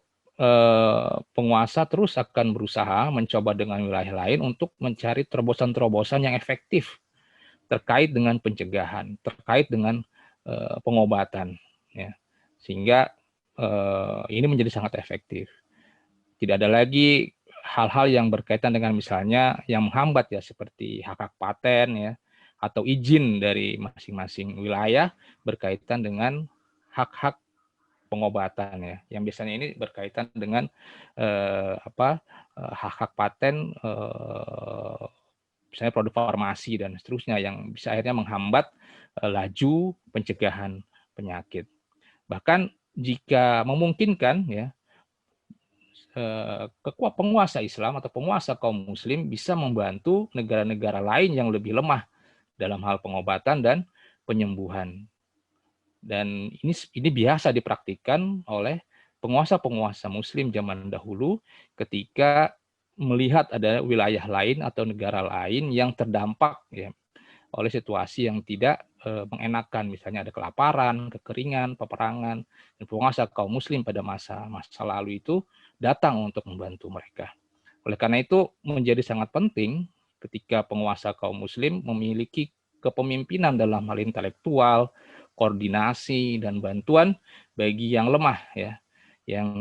penguasa terus akan berusaha mencoba dengan wilayah lain untuk mencari terobosan-terobosan yang efektif terkait dengan pencegahan, terkait dengan pengobatan, ya. Sehingga ini menjadi sangat efektif. Tidak ada lagi hal-hal yang berkaitan dengan misalnya yang menghambat ya, seperti hak-hak paten ya, atau izin dari masing-masing wilayah berkaitan dengan hak-hak pengobatan ya, yang biasanya ini berkaitan dengan hak-hak paten, misalnya produk farmasi dan seterusnya, yang bisa akhirnya menghambat laju pencegahan penyakit. Bahkan jika memungkinkan ya, penguasa Islam atau penguasa kaum muslim bisa membantu negara-negara lain yang lebih lemah dalam hal pengobatan dan penyembuhan. Dan ini biasa dipraktikkan oleh penguasa-penguasa muslim zaman dahulu ketika melihat ada wilayah lain atau negara lain yang terdampak ya oleh situasi yang tidak mengenakan, misalnya ada kelaparan, kekeringan, peperangan, dan penguasa kaum muslim pada masa lalu itu datang untuk membantu mereka. Oleh karena itu menjadi sangat penting ketika penguasa kaum muslim memiliki kepemimpinan dalam hal intelektual, koordinasi, dan bantuan bagi yang lemah ya, yang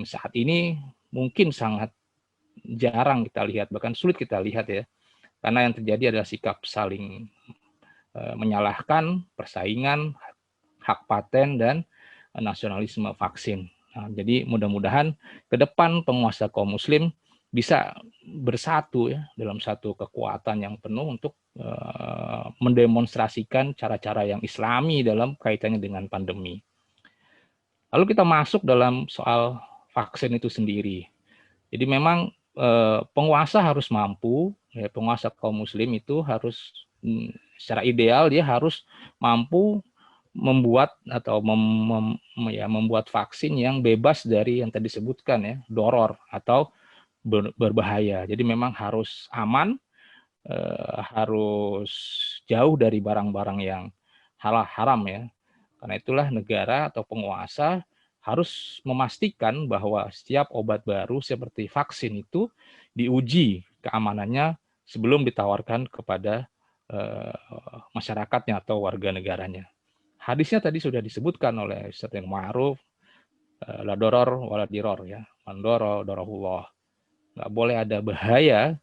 saat ini mungkin sangat jarang kita lihat, bahkan sulit kita lihat ya, karena yang terjadi adalah sikap saling menyalahkan, persaingan, hak paten, dan nasionalisme vaksin. Nah, jadi mudah-mudahan ke depan penguasa kaum muslim bisa bersatu ya dalam satu kekuatan yang penuh untuk mendemonstrasikan cara-cara yang Islami dalam kaitannya dengan pandemi. Lalu kita masuk dalam soal vaksin itu sendiri. Jadi memang penguasa harus mampu, ya, penguasa kaum muslim itu harus secara ideal dia harus mampu membuat atau membuat vaksin yang bebas dari yang tadi disebutkan ya, doror atau berbahaya. Jadi memang harus aman, harus jauh dari barang-barang yang haram ya. Karena itulah negara atau penguasa harus memastikan bahwa setiap obat baru seperti vaksin itu diuji keamanannya sebelum ditawarkan kepada masyarakatnya atau warga negaranya. Hadisnya tadi sudah disebutkan oleh Ustaz yang Ma'ruf, La doror wala diror ya. Mandoro dorahullah. Nggak boleh ada bahaya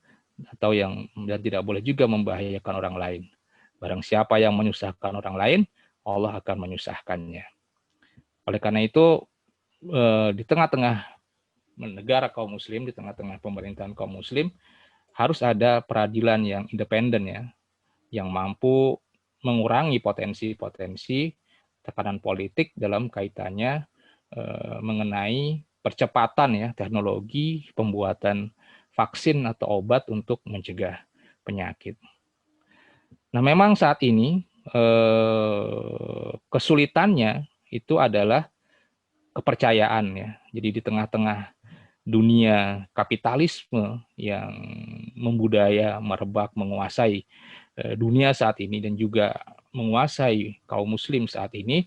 atau yang dan tidak boleh juga membahayakan orang lain. Barang siapa yang menyusahkan orang lain, Allah akan menyusahkannya. Oleh karena itu di tengah-tengah negara kaum muslim, di tengah-tengah pemerintahan kaum muslim, harus ada peradilan yang independen ya, yang mampu mengurangi potensi-potensi tekanan politik dalam kaitannya mengenai percepatan ya teknologi pembuatan vaksin atau obat untuk mencegah penyakit. Nah, memang saat ini kesulitannya itu adalah kepercayaan ya. Jadi di tengah-tengah dunia kapitalisme yang membudaya, merebak, menguasai dunia saat ini dan juga menguasai kaum muslim saat ini,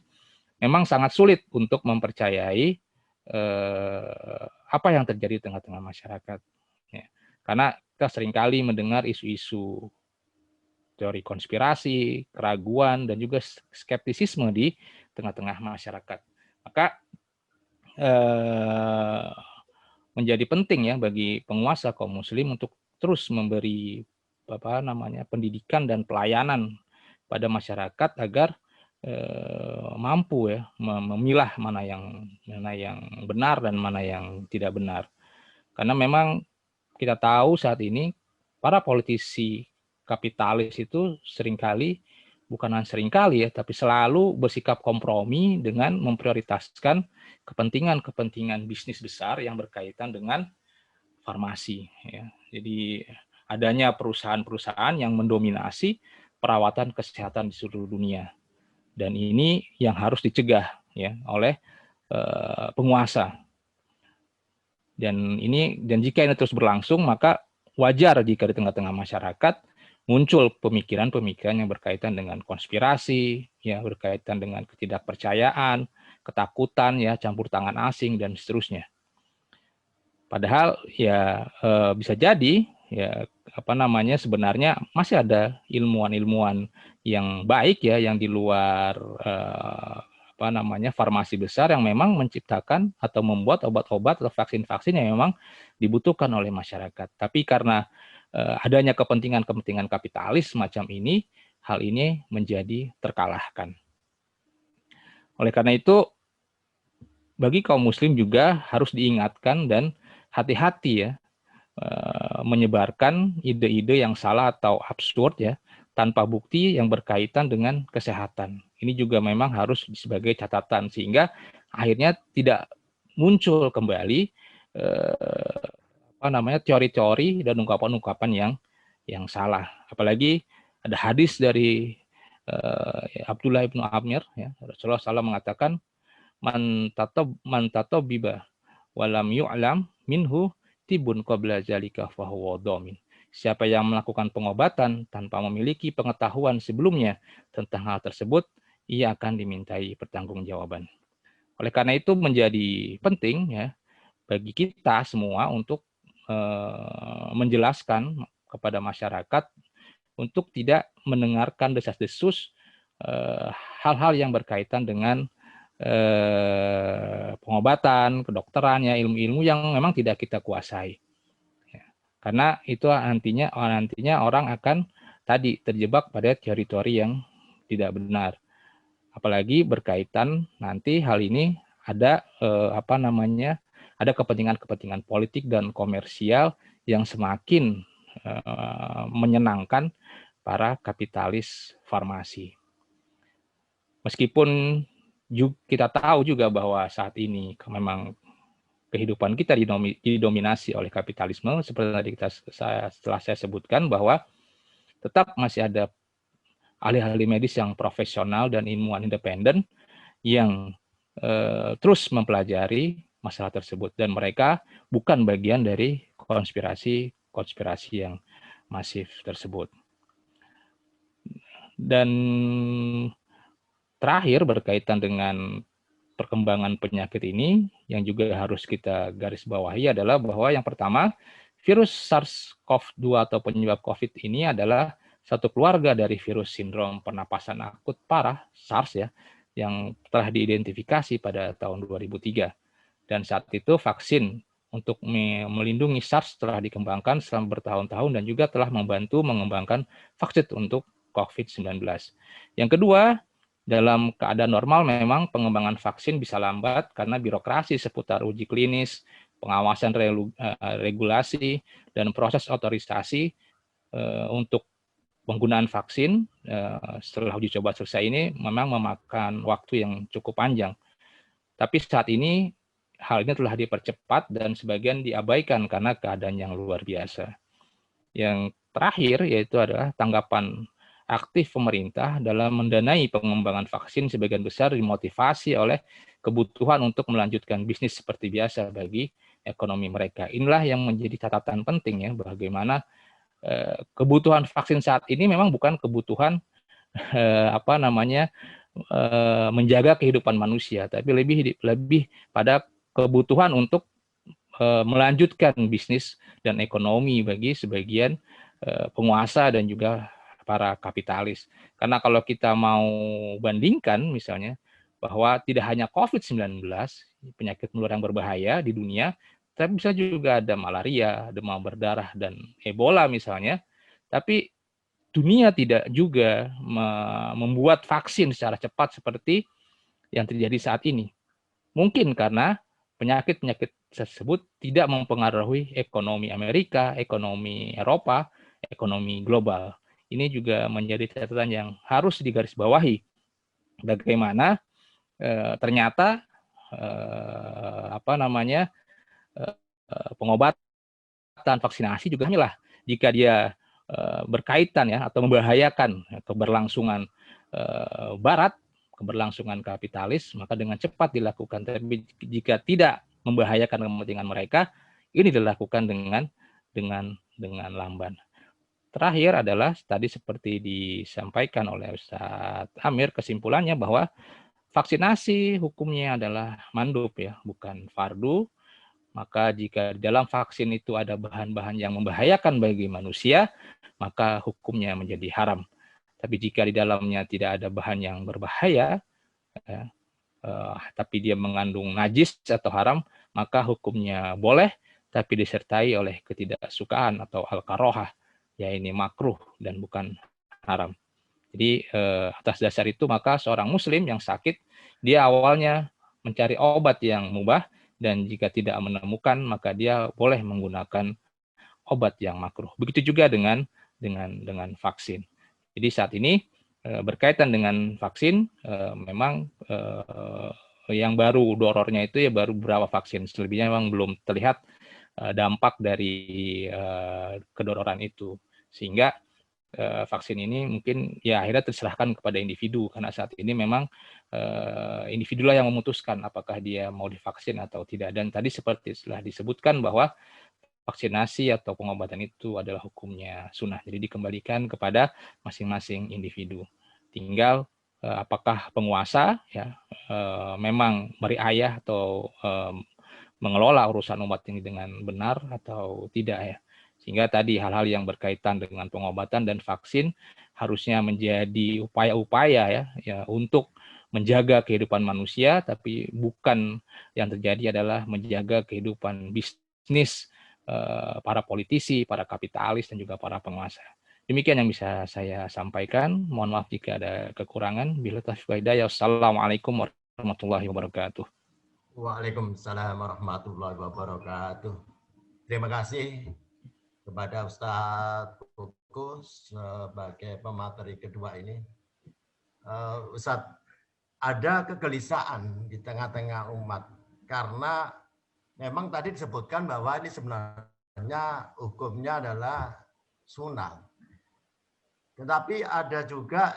memang sangat sulit untuk mempercayai apa yang terjadi di tengah-tengah masyarakat. Ya. Karena kita seringkali mendengar isu-isu teori konspirasi, keraguan, dan juga skeptisisme di tengah-tengah masyarakat. Maka menjadi penting ya bagi penguasa kaum muslim untuk terus memberi pendidikan dan pelayanan pada masyarakat agar mampu ya memilah mana yang benar dan mana yang tidak benar. Karena memang kita tahu saat ini para politisi kapitalis itu seringkali, bukan hanya seringkali ya, tapi selalu bersikap kompromi dengan memprioritaskan kepentingan-kepentingan bisnis besar yang berkaitan dengan farmasi. Ya. Jadi adanya perusahaan-perusahaan yang mendominasi perawatan kesehatan di seluruh dunia. Dan ini yang harus dicegah ya oleh penguasa. Dan jika ini terus berlangsung, maka wajar jika di tengah-tengah masyarakat muncul pemikiran-pemikiran yang berkaitan dengan konspirasi, ya berkaitan dengan ketidakpercayaan, ketakutan, ya campur tangan asing dan seterusnya. Padahal ya bisa jadi ya sebenarnya masih ada ilmuwan-ilmuwan yang baik ya yang di luar farmasi besar yang memang menciptakan atau membuat obat-obat atau vaksin-vaksin yang memang dibutuhkan oleh masyarakat. Tapi karena adanya kepentingan-kepentingan kapitalis semacam ini, hal ini menjadi terkalahkan. Oleh karena itu, bagi kaum muslim juga harus diingatkan dan hati-hati ya menyebarkan ide-ide yang salah atau absurd ya tanpa bukti yang berkaitan dengan kesehatan. Ini juga memang harus sebagai catatan sehingga akhirnya tidak muncul kembali teori-teori dan ungkapan-ungkapan yang salah. Apalagi ada hadis dari Abdullah ibnu Amir ya, Rasulullah SAW mengatakan man tatabbiba walam yu'lam minhu tibun qabla zalika fahuwa dhamin. Siapa yang melakukan pengobatan tanpa memiliki pengetahuan sebelumnya tentang hal tersebut, ia akan dimintai pertanggungjawaban. Oleh karena itu menjadi penting ya bagi kita semua untuk menjelaskan kepada masyarakat untuk tidak mendengarkan desas-desus hal-hal yang berkaitan dengan pengobatan, kedokteran, ya ilmu-ilmu yang memang tidak kita kuasai. Ya. Karena itu nantinya orang akan tadi terjebak pada teori-teori yang tidak benar. Apalagi berkaitan nanti hal ini ada ada kepentingan-kepentingan politik dan komersial yang semakin menyenangkan para kapitalis farmasi. Meskipun kita tahu juga bahwa saat ini memang kehidupan kita didominasi oleh kapitalisme, seperti tadi setelah saya sebutkan bahwa tetap masih ada ahli-ahli medis yang profesional dan ilmuwan independen yang terus mempelajari masalah tersebut dan mereka bukan bagian dari konspirasi yang masif tersebut. Dan terakhir berkaitan dengan perkembangan penyakit ini yang juga harus kita garis bawahi adalah bahwa yang pertama virus SARS-CoV-2 atau penyebab COVID ini adalah satu keluarga dari virus sindrom pernapasan akut parah SARS ya yang telah diidentifikasi pada tahun 2003. Dan saat itu vaksin untuk melindungi SARS telah dikembangkan selama bertahun-tahun dan juga telah membantu mengembangkan vaksin untuk COVID-19. Yang kedua, dalam keadaan normal memang pengembangan vaksin bisa lambat karena birokrasi seputar uji klinis, pengawasan regulasi, dan proses otorisasi untuk penggunaan vaksin setelah uji coba selesai ini memang memakan waktu yang cukup panjang. Tapi saat ini hal ini telah dipercepat dan sebagian diabaikan karena keadaan yang luar biasa. Yang terakhir yaitu adalah tanggapan aktif pemerintah dalam mendanai pengembangan vaksin sebagian besar dimotivasi oleh kebutuhan untuk melanjutkan bisnis seperti biasa bagi ekonomi mereka. Inilah yang menjadi catatan penting ya, bagaimana kebutuhan vaksin saat ini memang bukan kebutuhan menjaga kehidupan manusia, tapi lebih pada kebutuhan untuk melanjutkan bisnis dan ekonomi bagi sebagian penguasa dan juga para kapitalis. Karena kalau kita mau bandingkan misalnya bahwa tidak hanya COVID-19, penyakit menular yang berbahaya di dunia, tapi bisa juga ada malaria, demam berdarah, dan Ebola misalnya. Tapi dunia tidak juga membuat vaksin secara cepat seperti yang terjadi saat ini. Mungkin karena penyakit-penyakit tersebut tidak mempengaruhi ekonomi Amerika, ekonomi Eropa, ekonomi global. Ini juga menjadi catatan yang harus digarisbawahi. Bagaimana ternyata pengobatan vaksinasi juga inilah jika dia berkaitan ya atau membahayakan keberlangsungan Barat, keberlangsungan kapitalis, maka dengan cepat dilakukan. Tapi jika tidak membahayakan kepentingan mereka, ini dilakukan dengan lamban. Terakhir adalah tadi seperti disampaikan oleh Ustadz Amir, kesimpulannya bahwa vaksinasi hukumnya adalah mandub ya, bukan fardu. Maka jika di dalam vaksin itu ada bahan-bahan yang membahayakan bagi manusia, maka hukumnya menjadi haram. Tapi jika di dalamnya tidak ada bahan yang berbahaya, tapi dia mengandung najis atau haram, maka hukumnya boleh, tapi disertai oleh ketidaksukaan atau al-karohah, ya ini makruh dan bukan haram. Jadi atas dasar itu maka seorang muslim yang sakit, dia awalnya mencari obat yang mubah, dan jika tidak menemukan maka dia boleh menggunakan obat yang makruh. Begitu juga dengan vaksin. Jadi saat ini berkaitan dengan vaksin, memang yang baru dorornya itu ya baru beberapa vaksin. Selebihnya memang belum terlihat dampak dari kedororan itu. Sehingga vaksin ini mungkin ya akhirnya terserahkan kepada individu, karena saat ini memang individu lah yang memutuskan apakah dia mau divaksin atau tidak. Dan tadi seperti telah disebutkan bahwa vaksinasi atau pengobatan itu adalah hukumnya sunnah, jadi dikembalikan kepada masing-masing individu. Tinggal apakah penguasa ya memang meriayah atau mengelola urusan umat ini dengan benar atau tidak ya. Sehingga tadi hal-hal yang berkaitan dengan pengobatan dan vaksin harusnya menjadi upaya-upaya ya untuk menjaga kehidupan manusia, tapi bukan yang terjadi adalah menjaga kehidupan bisnis para politisi, para kapitalis, dan juga para penguasa. Demikian yang bisa saya sampaikan. Mohon maaf jika ada kekurangan. Bila taufiq wal hidayah. Wassalamualaikum warahmatullahi wabarakatuh. Waalaikumsalam warahmatullahi wabarakatuh. Terima kasih kepada Ustadz Kukus sebagai pemateri kedua ini. Ustadz, ada kegelisahan di tengah-tengah umat karena memang tadi disebutkan bahwa ini sebenarnya hukumnya adalah sunnah. Tetapi ada juga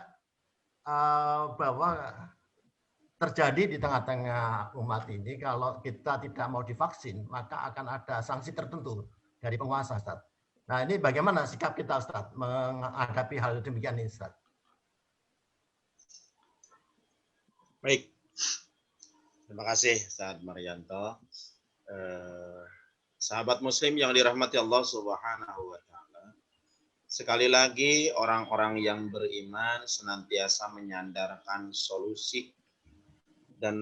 bahwa terjadi di tengah-tengah umat ini kalau kita tidak mau divaksin, maka akan ada sanksi tertentu dari penguasa, Ustaz. Nah, ini bagaimana sikap kita, Ustaz, menghadapi hal demikian ini, Ustaz? Baik. Terima kasih, Ustaz Marianto. Sahabat muslim yang dirahmati Allah Subhanahu wa taala. Sekali lagi orang-orang yang beriman senantiasa menyandarkan solusi dan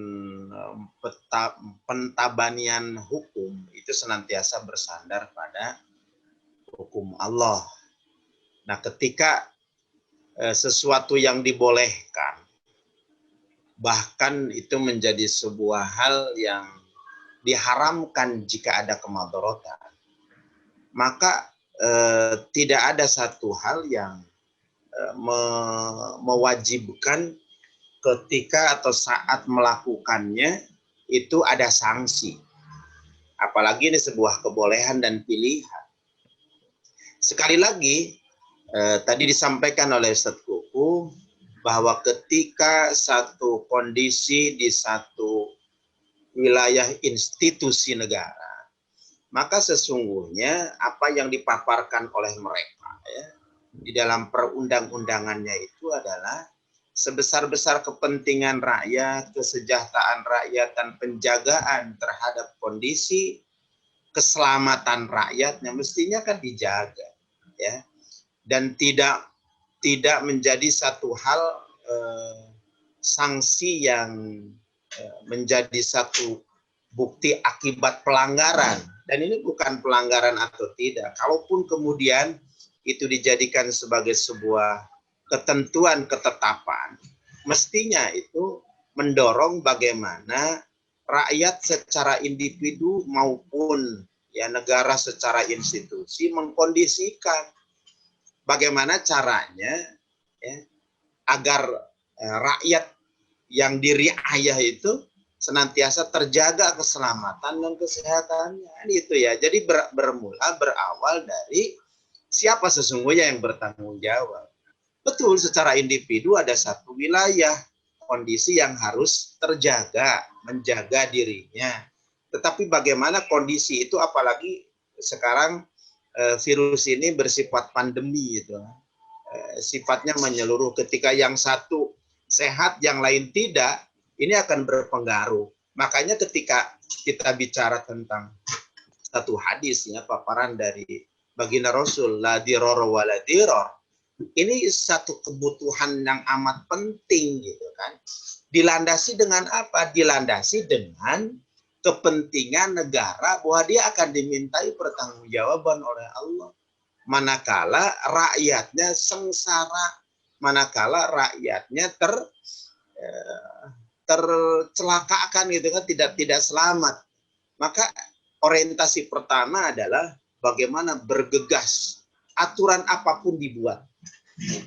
pentabanian hukum itu senantiasa bersandar pada hukum Allah. Nah, ketika sesuatu yang dibolehkan, bahkan itu menjadi sebuah hal yang diharamkan jika ada kemadharatan, maka tidak ada satu hal yang mewajibkan ketika atau saat melakukannya itu ada sanksi. Apalagi ini sebuah kebolehan dan pilihan. Sekali lagi, tadi disampaikan oleh Ustaz Kuku bahwa ketika satu kondisi di satu wilayah institusi negara, maka sesungguhnya apa yang dipaparkan oleh mereka ya, di dalam perundang-undangannya itu adalah sebesar-besar kepentingan rakyat, kesejahteraan rakyat, dan penjagaan terhadap kondisi keselamatan rakyatnya mestinya kan dijaga, ya, dan tidak menjadi satu hal sanksi yang menjadi satu bukti akibat pelanggaran. Dan ini bukan pelanggaran atau tidak. Kalaupun kemudian itu dijadikan sebagai sebuah ketentuan ketetapan, mestinya itu mendorong bagaimana rakyat secara individu maupun ya negara secara institusi mengkondisikan bagaimana caranya ya, agar rakyat yang diriayah itu senantiasa terjaga keselamatan dan kesehatannya. Itu ya. Jadi berawal dari siapa sesungguhnya yang bertanggung jawab. Betul, secara individu ada satu wilayah kondisi yang harus terjaga, menjaga dirinya. Tetapi bagaimana kondisi itu, apalagi sekarang virus ini bersifat pandemi gitu. Sifatnya menyeluruh, ketika yang satu sehat yang lain tidak, ini akan berpengaruh. Makanya ketika kita bicara tentang satu hadis ya, paparan dari baginda Rasul, la dirara wa la dirar, ini satu kebutuhan yang amat penting gitu kan. Dilandasi dengan apa? Dilandasi dengan kepentingan negara bahwa dia akan dimintai pertanggungjawaban oleh Allah. Manakala rakyatnya sengsara, manakala rakyatnya tercelakakan gitu kan, tidak selamat. Maka orientasi pertama adalah bagaimana bergegas, aturan apapun dibuat.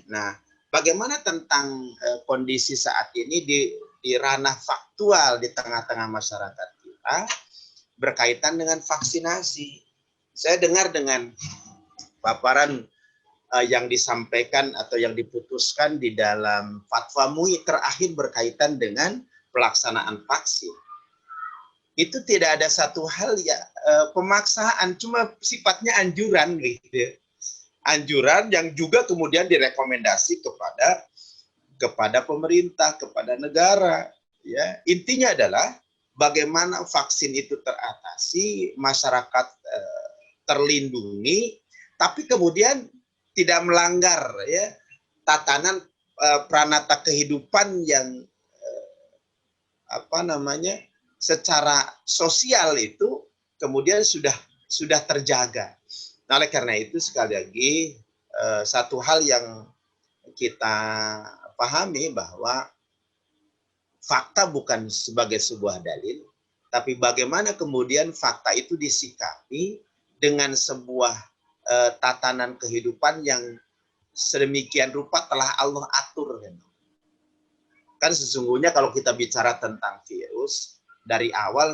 Nah, bagaimana tentang kondisi saat ini di ranah faktual di tengah-tengah masyarakat kita berkaitan dengan vaksinasi. Saya dengar dengan paparan yang disampaikan atau yang diputuskan di dalam fatwa MUI terakhir berkaitan dengan pelaksanaan vaksin. Itu tidak ada satu hal ya pemaksaan, cuma sifatnya anjuran gitu. Anjuran yang juga kemudian direkomendasi kepada pemerintah, kepada negara. Ya, intinya adalah bagaimana vaksin itu teratasi, masyarakat terlindungi, tapi kemudian tidak melanggar ya tatanan pranata kehidupan yang secara sosial itu kemudian sudah terjaga. Nah, oleh karena itu sekali lagi satu hal yang kita pahami bahwa fakta bukan sebagai sebuah dalil, tapi bagaimana kemudian fakta itu disikapi dengan sebuah tatanan kehidupan yang sedemikian rupa telah Allah atur. Kan sesungguhnya kalau kita bicara tentang virus dari awal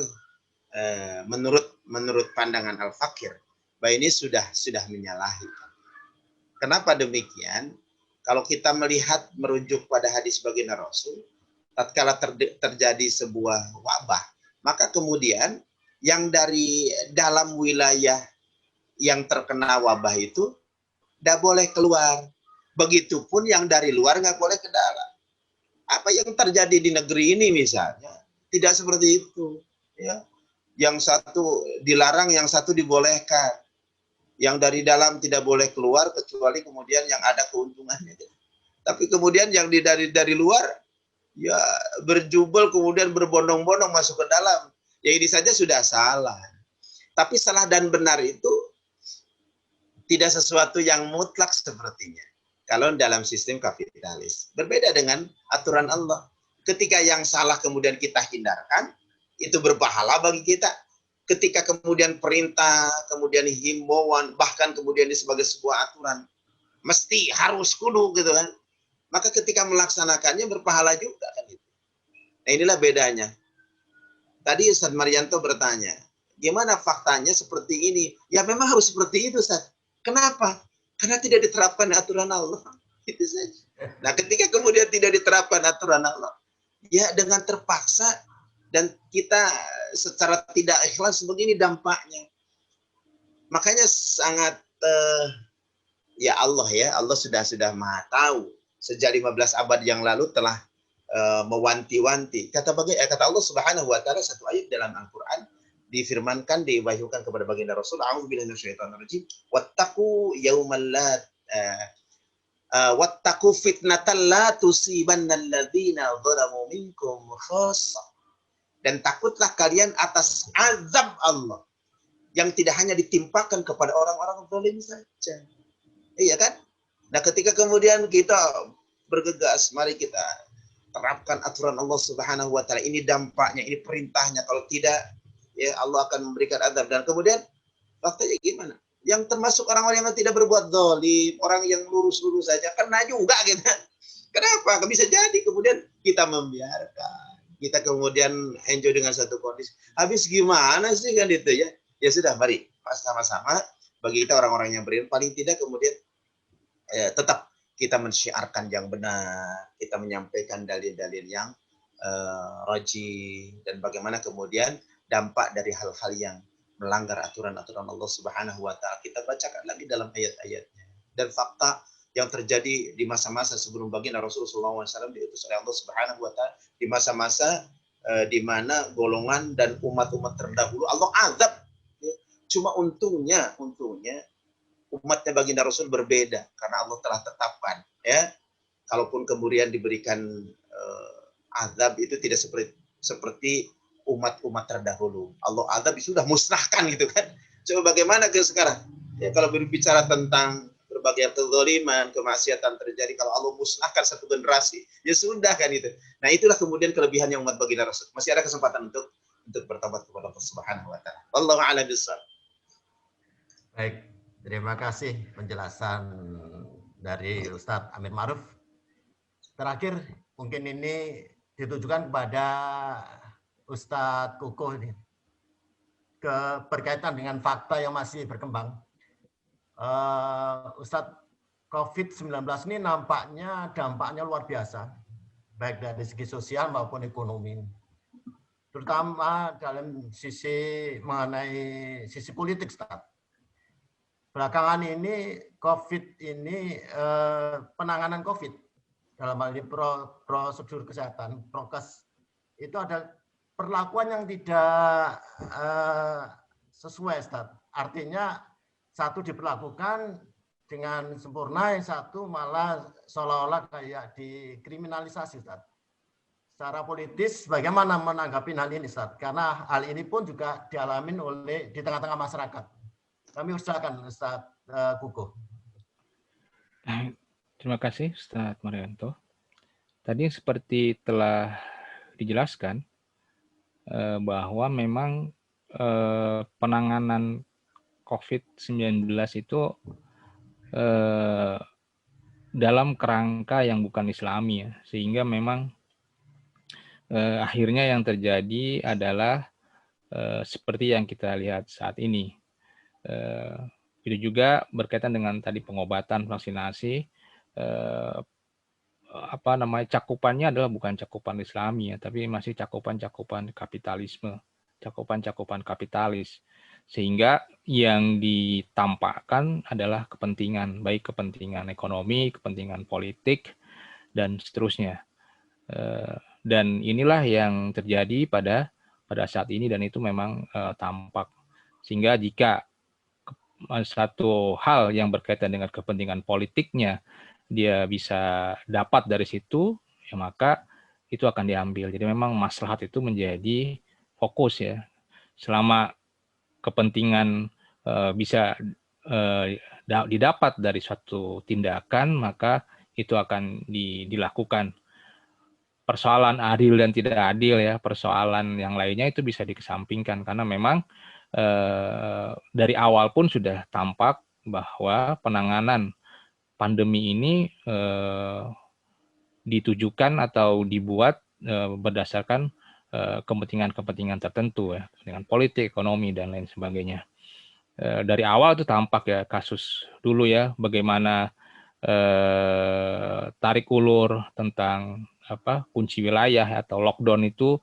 menurut pandangan Al-Fakir, bahwa ini sudah menyalahi. Kenapa demikian? Kalau kita melihat merujuk pada hadis baginda Rasul, tatkala terjadi sebuah wabah, maka kemudian yang dari dalam wilayah yang terkena wabah itu tidak boleh keluar. Begitupun yang dari luar nggak boleh ke dalam. Apa yang terjadi di negeri ini misalnya tidak seperti itu. Ya. Yang satu dilarang, yang satu dibolehkan. Yang dari dalam tidak boleh keluar kecuali kemudian yang ada keuntungannya. Tapi kemudian yang dari luar Ya berjubel kemudian berbondong-bondong masuk ke dalam. Ya ini saja sudah salah. Tapi salah dan benar itu tidak sesuatu yang mutlak sepertinya. Kalau dalam sistem kapitalis. Berbeda dengan aturan Allah. Ketika yang salah kemudian kita hindarkan, itu berpahala bagi kita. Ketika kemudian perintah, kemudian himbauan, bahkan kemudian ini sebagai sebuah aturan, mesti harus kudu gitu kan. Maka ketika melaksanakannya berpahala juga kan itu. Nah inilah bedanya. Tadi Ustaz Marianto bertanya, gimana faktanya seperti ini? Ya memang harus seperti itu Ustaz. Kenapa? Karena tidak diterapkan aturan Allah. Itu saja. Nah ketika kemudian tidak diterapkan aturan Allah, ya dengan terpaksa dan kita secara tidak ikhlas begini dampaknya. Makanya sangat ya Allah sudah Maha tahu. Sejak 15 abad yang lalu telah mewanti-wanti. Kata Allah Subhanahu wa taala satu ayat dalam Al-Qur'an difirmankan, diwahyukan kepada baginda Rasul, a'udzubillahi minasyaitonir rajim, wattaqu yaumal la wattaqu fitnatan la tusibannal ladzina dzalamu minkum khassah. Dan takutlah kalian atas azab Allah yang tidak hanya ditimpakan kepada orang-orang zalim saja. Iya kan? Nah, ketika kemudian kita bergegas, mari kita terapkan aturan Allah Subhanahu wa taala. Ini dampaknya, ini perintahnya. Kalau tidak, ya Allah akan memberikan azab. Dan kemudian faktanya gimana? Yang termasuk orang-orang yang tidak berbuat zalim, orang yang lurus-lurus saja kena juga gitu. Kenapa? Bisa jadi kemudian kita membiarkan. Kita kemudian enjoy dengan satu kondisi. Habis gimana sih kan itu ya? Ya sudah, mari sama-sama bagi kita orang-orang yang beriman, paling tidak kemudian tetap kita mensyiarkan yang benar, kita menyampaikan dalil-dalil yang rajih, dan bagaimana kemudian dampak dari hal-hal yang melanggar aturan-aturan Allah Subhanahu wa taala kita bacakan lagi dalam ayat-ayatnya. Dan fakta yang terjadi di masa-masa sebelum baginda Rasulullah SAW diutus oleh Allah Subhanahu wa taala, di masa-masa di mana golongan dan umat-umat terdahulu Allah azab. Cuma untungnya umatnya baginda Rasul berbeda karena Allah telah tetapkan, ya. Kalaupun kemudian diberikan azab itu tidak seperti umat-umat terdahulu. Allah azab sudah musnahkan gitu kan. Coba bagaimana ke sekarang? Ya, kalau berbicara tentang berbagai kezaliman, kemaksiatan terjadi, kalau Allah musnahkan satu generasi, ya sudah kan itu. Nah, itulah kemudian kelebihannya umat baginda Rasul. Masih ada kesempatan untuk bertobat kepada Allah Subhanahu wa taala. Wallahu a'lam bishawab. Baik, terima kasih penjelasan dari Ustadz Amir Ma'ruf. Terakhir, mungkin ini ditujukan kepada Ustadz Kukuh ini, berkaitan dengan fakta yang masih berkembang. Ustadz, COVID-19 ini nampaknya dampaknya luar biasa, baik dari segi sosial maupun ekonomi. Terutama dalam sisi mengenai sisi politik, Ustadz. Belakangan ini COVID ini penanganan COVID dalam hal ini prosedur kesehatan prokes itu ada perlakuan yang tidak sesuai, Ustaz. Artinya satu diperlakukan dengan sempurna, yang satu malah seolah-olah kayak dikriminalisasi, Ustaz. Secara politis bagaimana menanggapi hal ini, Ustaz? Karena hal ini pun juga dialami di tengah-tengah masyarakat. Kami usahakan Ustaz Kukuh. Terima kasih Ustaz Marianto. Tadi seperti telah dijelaskan bahwa memang penanganan COVID-19 itu dalam kerangka yang bukan Islami, ya, sehingga memang akhirnya yang terjadi adalah seperti yang kita lihat saat ini. Itu juga berkaitan dengan tadi pengobatan, vaksinasi, cakupannya adalah bukan cakupan Islami, ya, tapi masih cakupan kapitalisme, cakupan kapitalis, sehingga yang ditampakkan adalah kepentingan, baik kepentingan ekonomi, kepentingan politik, dan seterusnya. Dan inilah yang terjadi pada saat ini, dan itu memang tampak. Sehingga jika satu hal yang berkaitan dengan kepentingan politiknya dia bisa dapat dari situ, ya maka itu akan diambil. Jadi memang maslahat itu menjadi fokus ya. Selama kepentingan bisa didapat dari suatu tindakan, maka itu akan dilakukan. Persoalan adil dan tidak adil ya, persoalan yang lainnya itu bisa dikesampingkan karena memang dari awal pun sudah tampak bahwa penanganan pandemi ini ditujukan atau dibuat berdasarkan kepentingan-kepentingan tertentu ya, dengan politik, ekonomi dan lain sebagainya. Dari awal itu tampak ya kasus dulu ya, bagaimana tarik ulur tentang kunci wilayah atau lockdown itu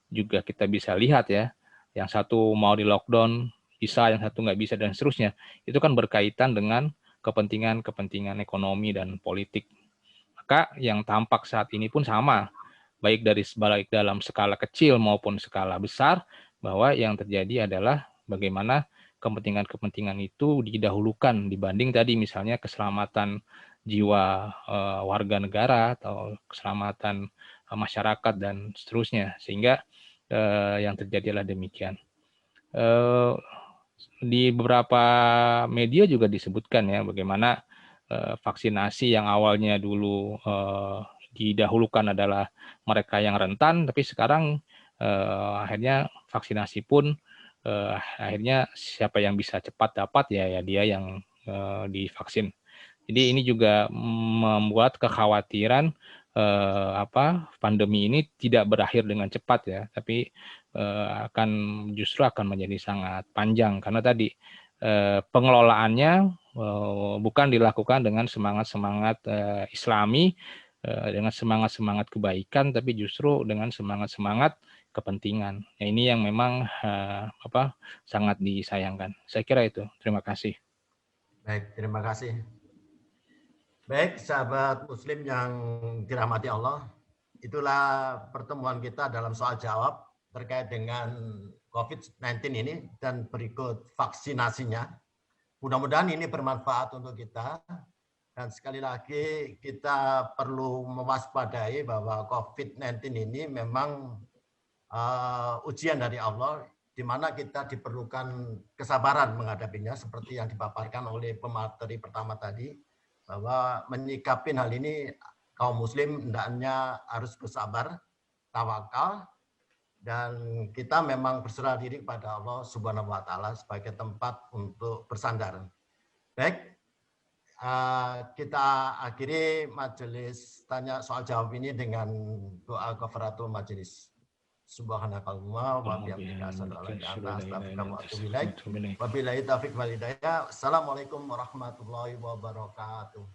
juga kita bisa lihat ya, yang satu mau di lockdown bisa, yang satu nggak bisa dan seterusnya. Itu kan berkaitan dengan kepentingan ekonomi dan politik. Maka yang tampak saat ini pun sama, baik dalam skala kecil maupun skala besar, bahwa yang terjadi adalah bagaimana kepentingan itu didahulukan dibanding tadi misalnya keselamatan jiwa warga negara atau keselamatan masyarakat dan seterusnya, sehingga yang terjadi adalah demikian. Di beberapa media juga disebutkan ya bagaimana vaksinasi yang awalnya dulu didahulukan adalah mereka yang rentan, tapi sekarang akhirnya vaksinasi pun akhirnya siapa yang bisa cepat dapat ya dia yang divaksin. Jadi ini juga membuat kekhawatiran pandemi ini tidak berakhir dengan cepat ya, tapi justru akan menjadi sangat panjang karena tadi pengelolaannya bukan dilakukan dengan semangat Islami, dengan semangat kebaikan, tapi justru dengan semangat kepentingan. Nah, ini yang memang sangat disayangkan. Saya kira itu. Terima kasih. Baik, terima kasih. Baik, sahabat Muslim yang dirahmati Allah, itulah pertemuan kita dalam soal jawab terkait dengan COVID-19 ini dan berikut vaksinasinya. Mudah-mudahan ini bermanfaat untuk kita. Dan sekali lagi kita perlu mewaspadai bahwa COVID-19 ini memang ujian dari Allah, di mana kita diperlukan kesabaran menghadapinya, seperti yang dipaparkan oleh pemateri pertama tadi, bahwa menyikapi hal ini kaum muslim hendaknya harus bersabar, tawakal, dan kita memang berserah diri kepada Allah Subhanahu wa Ta'ala sebagai tempat untuk bersandar. Baik, kita akhiri majelis tanya soal jawab ini dengan doa kafaratul majelis. Subhanakallahumma wa bihamdika asyhadu an la ilaha illa anta astaghfiruka wa atubu ilaik. Wabillahi taufiq wal hidayah. Assalamualaikum warahmatullahi wabarakatuh.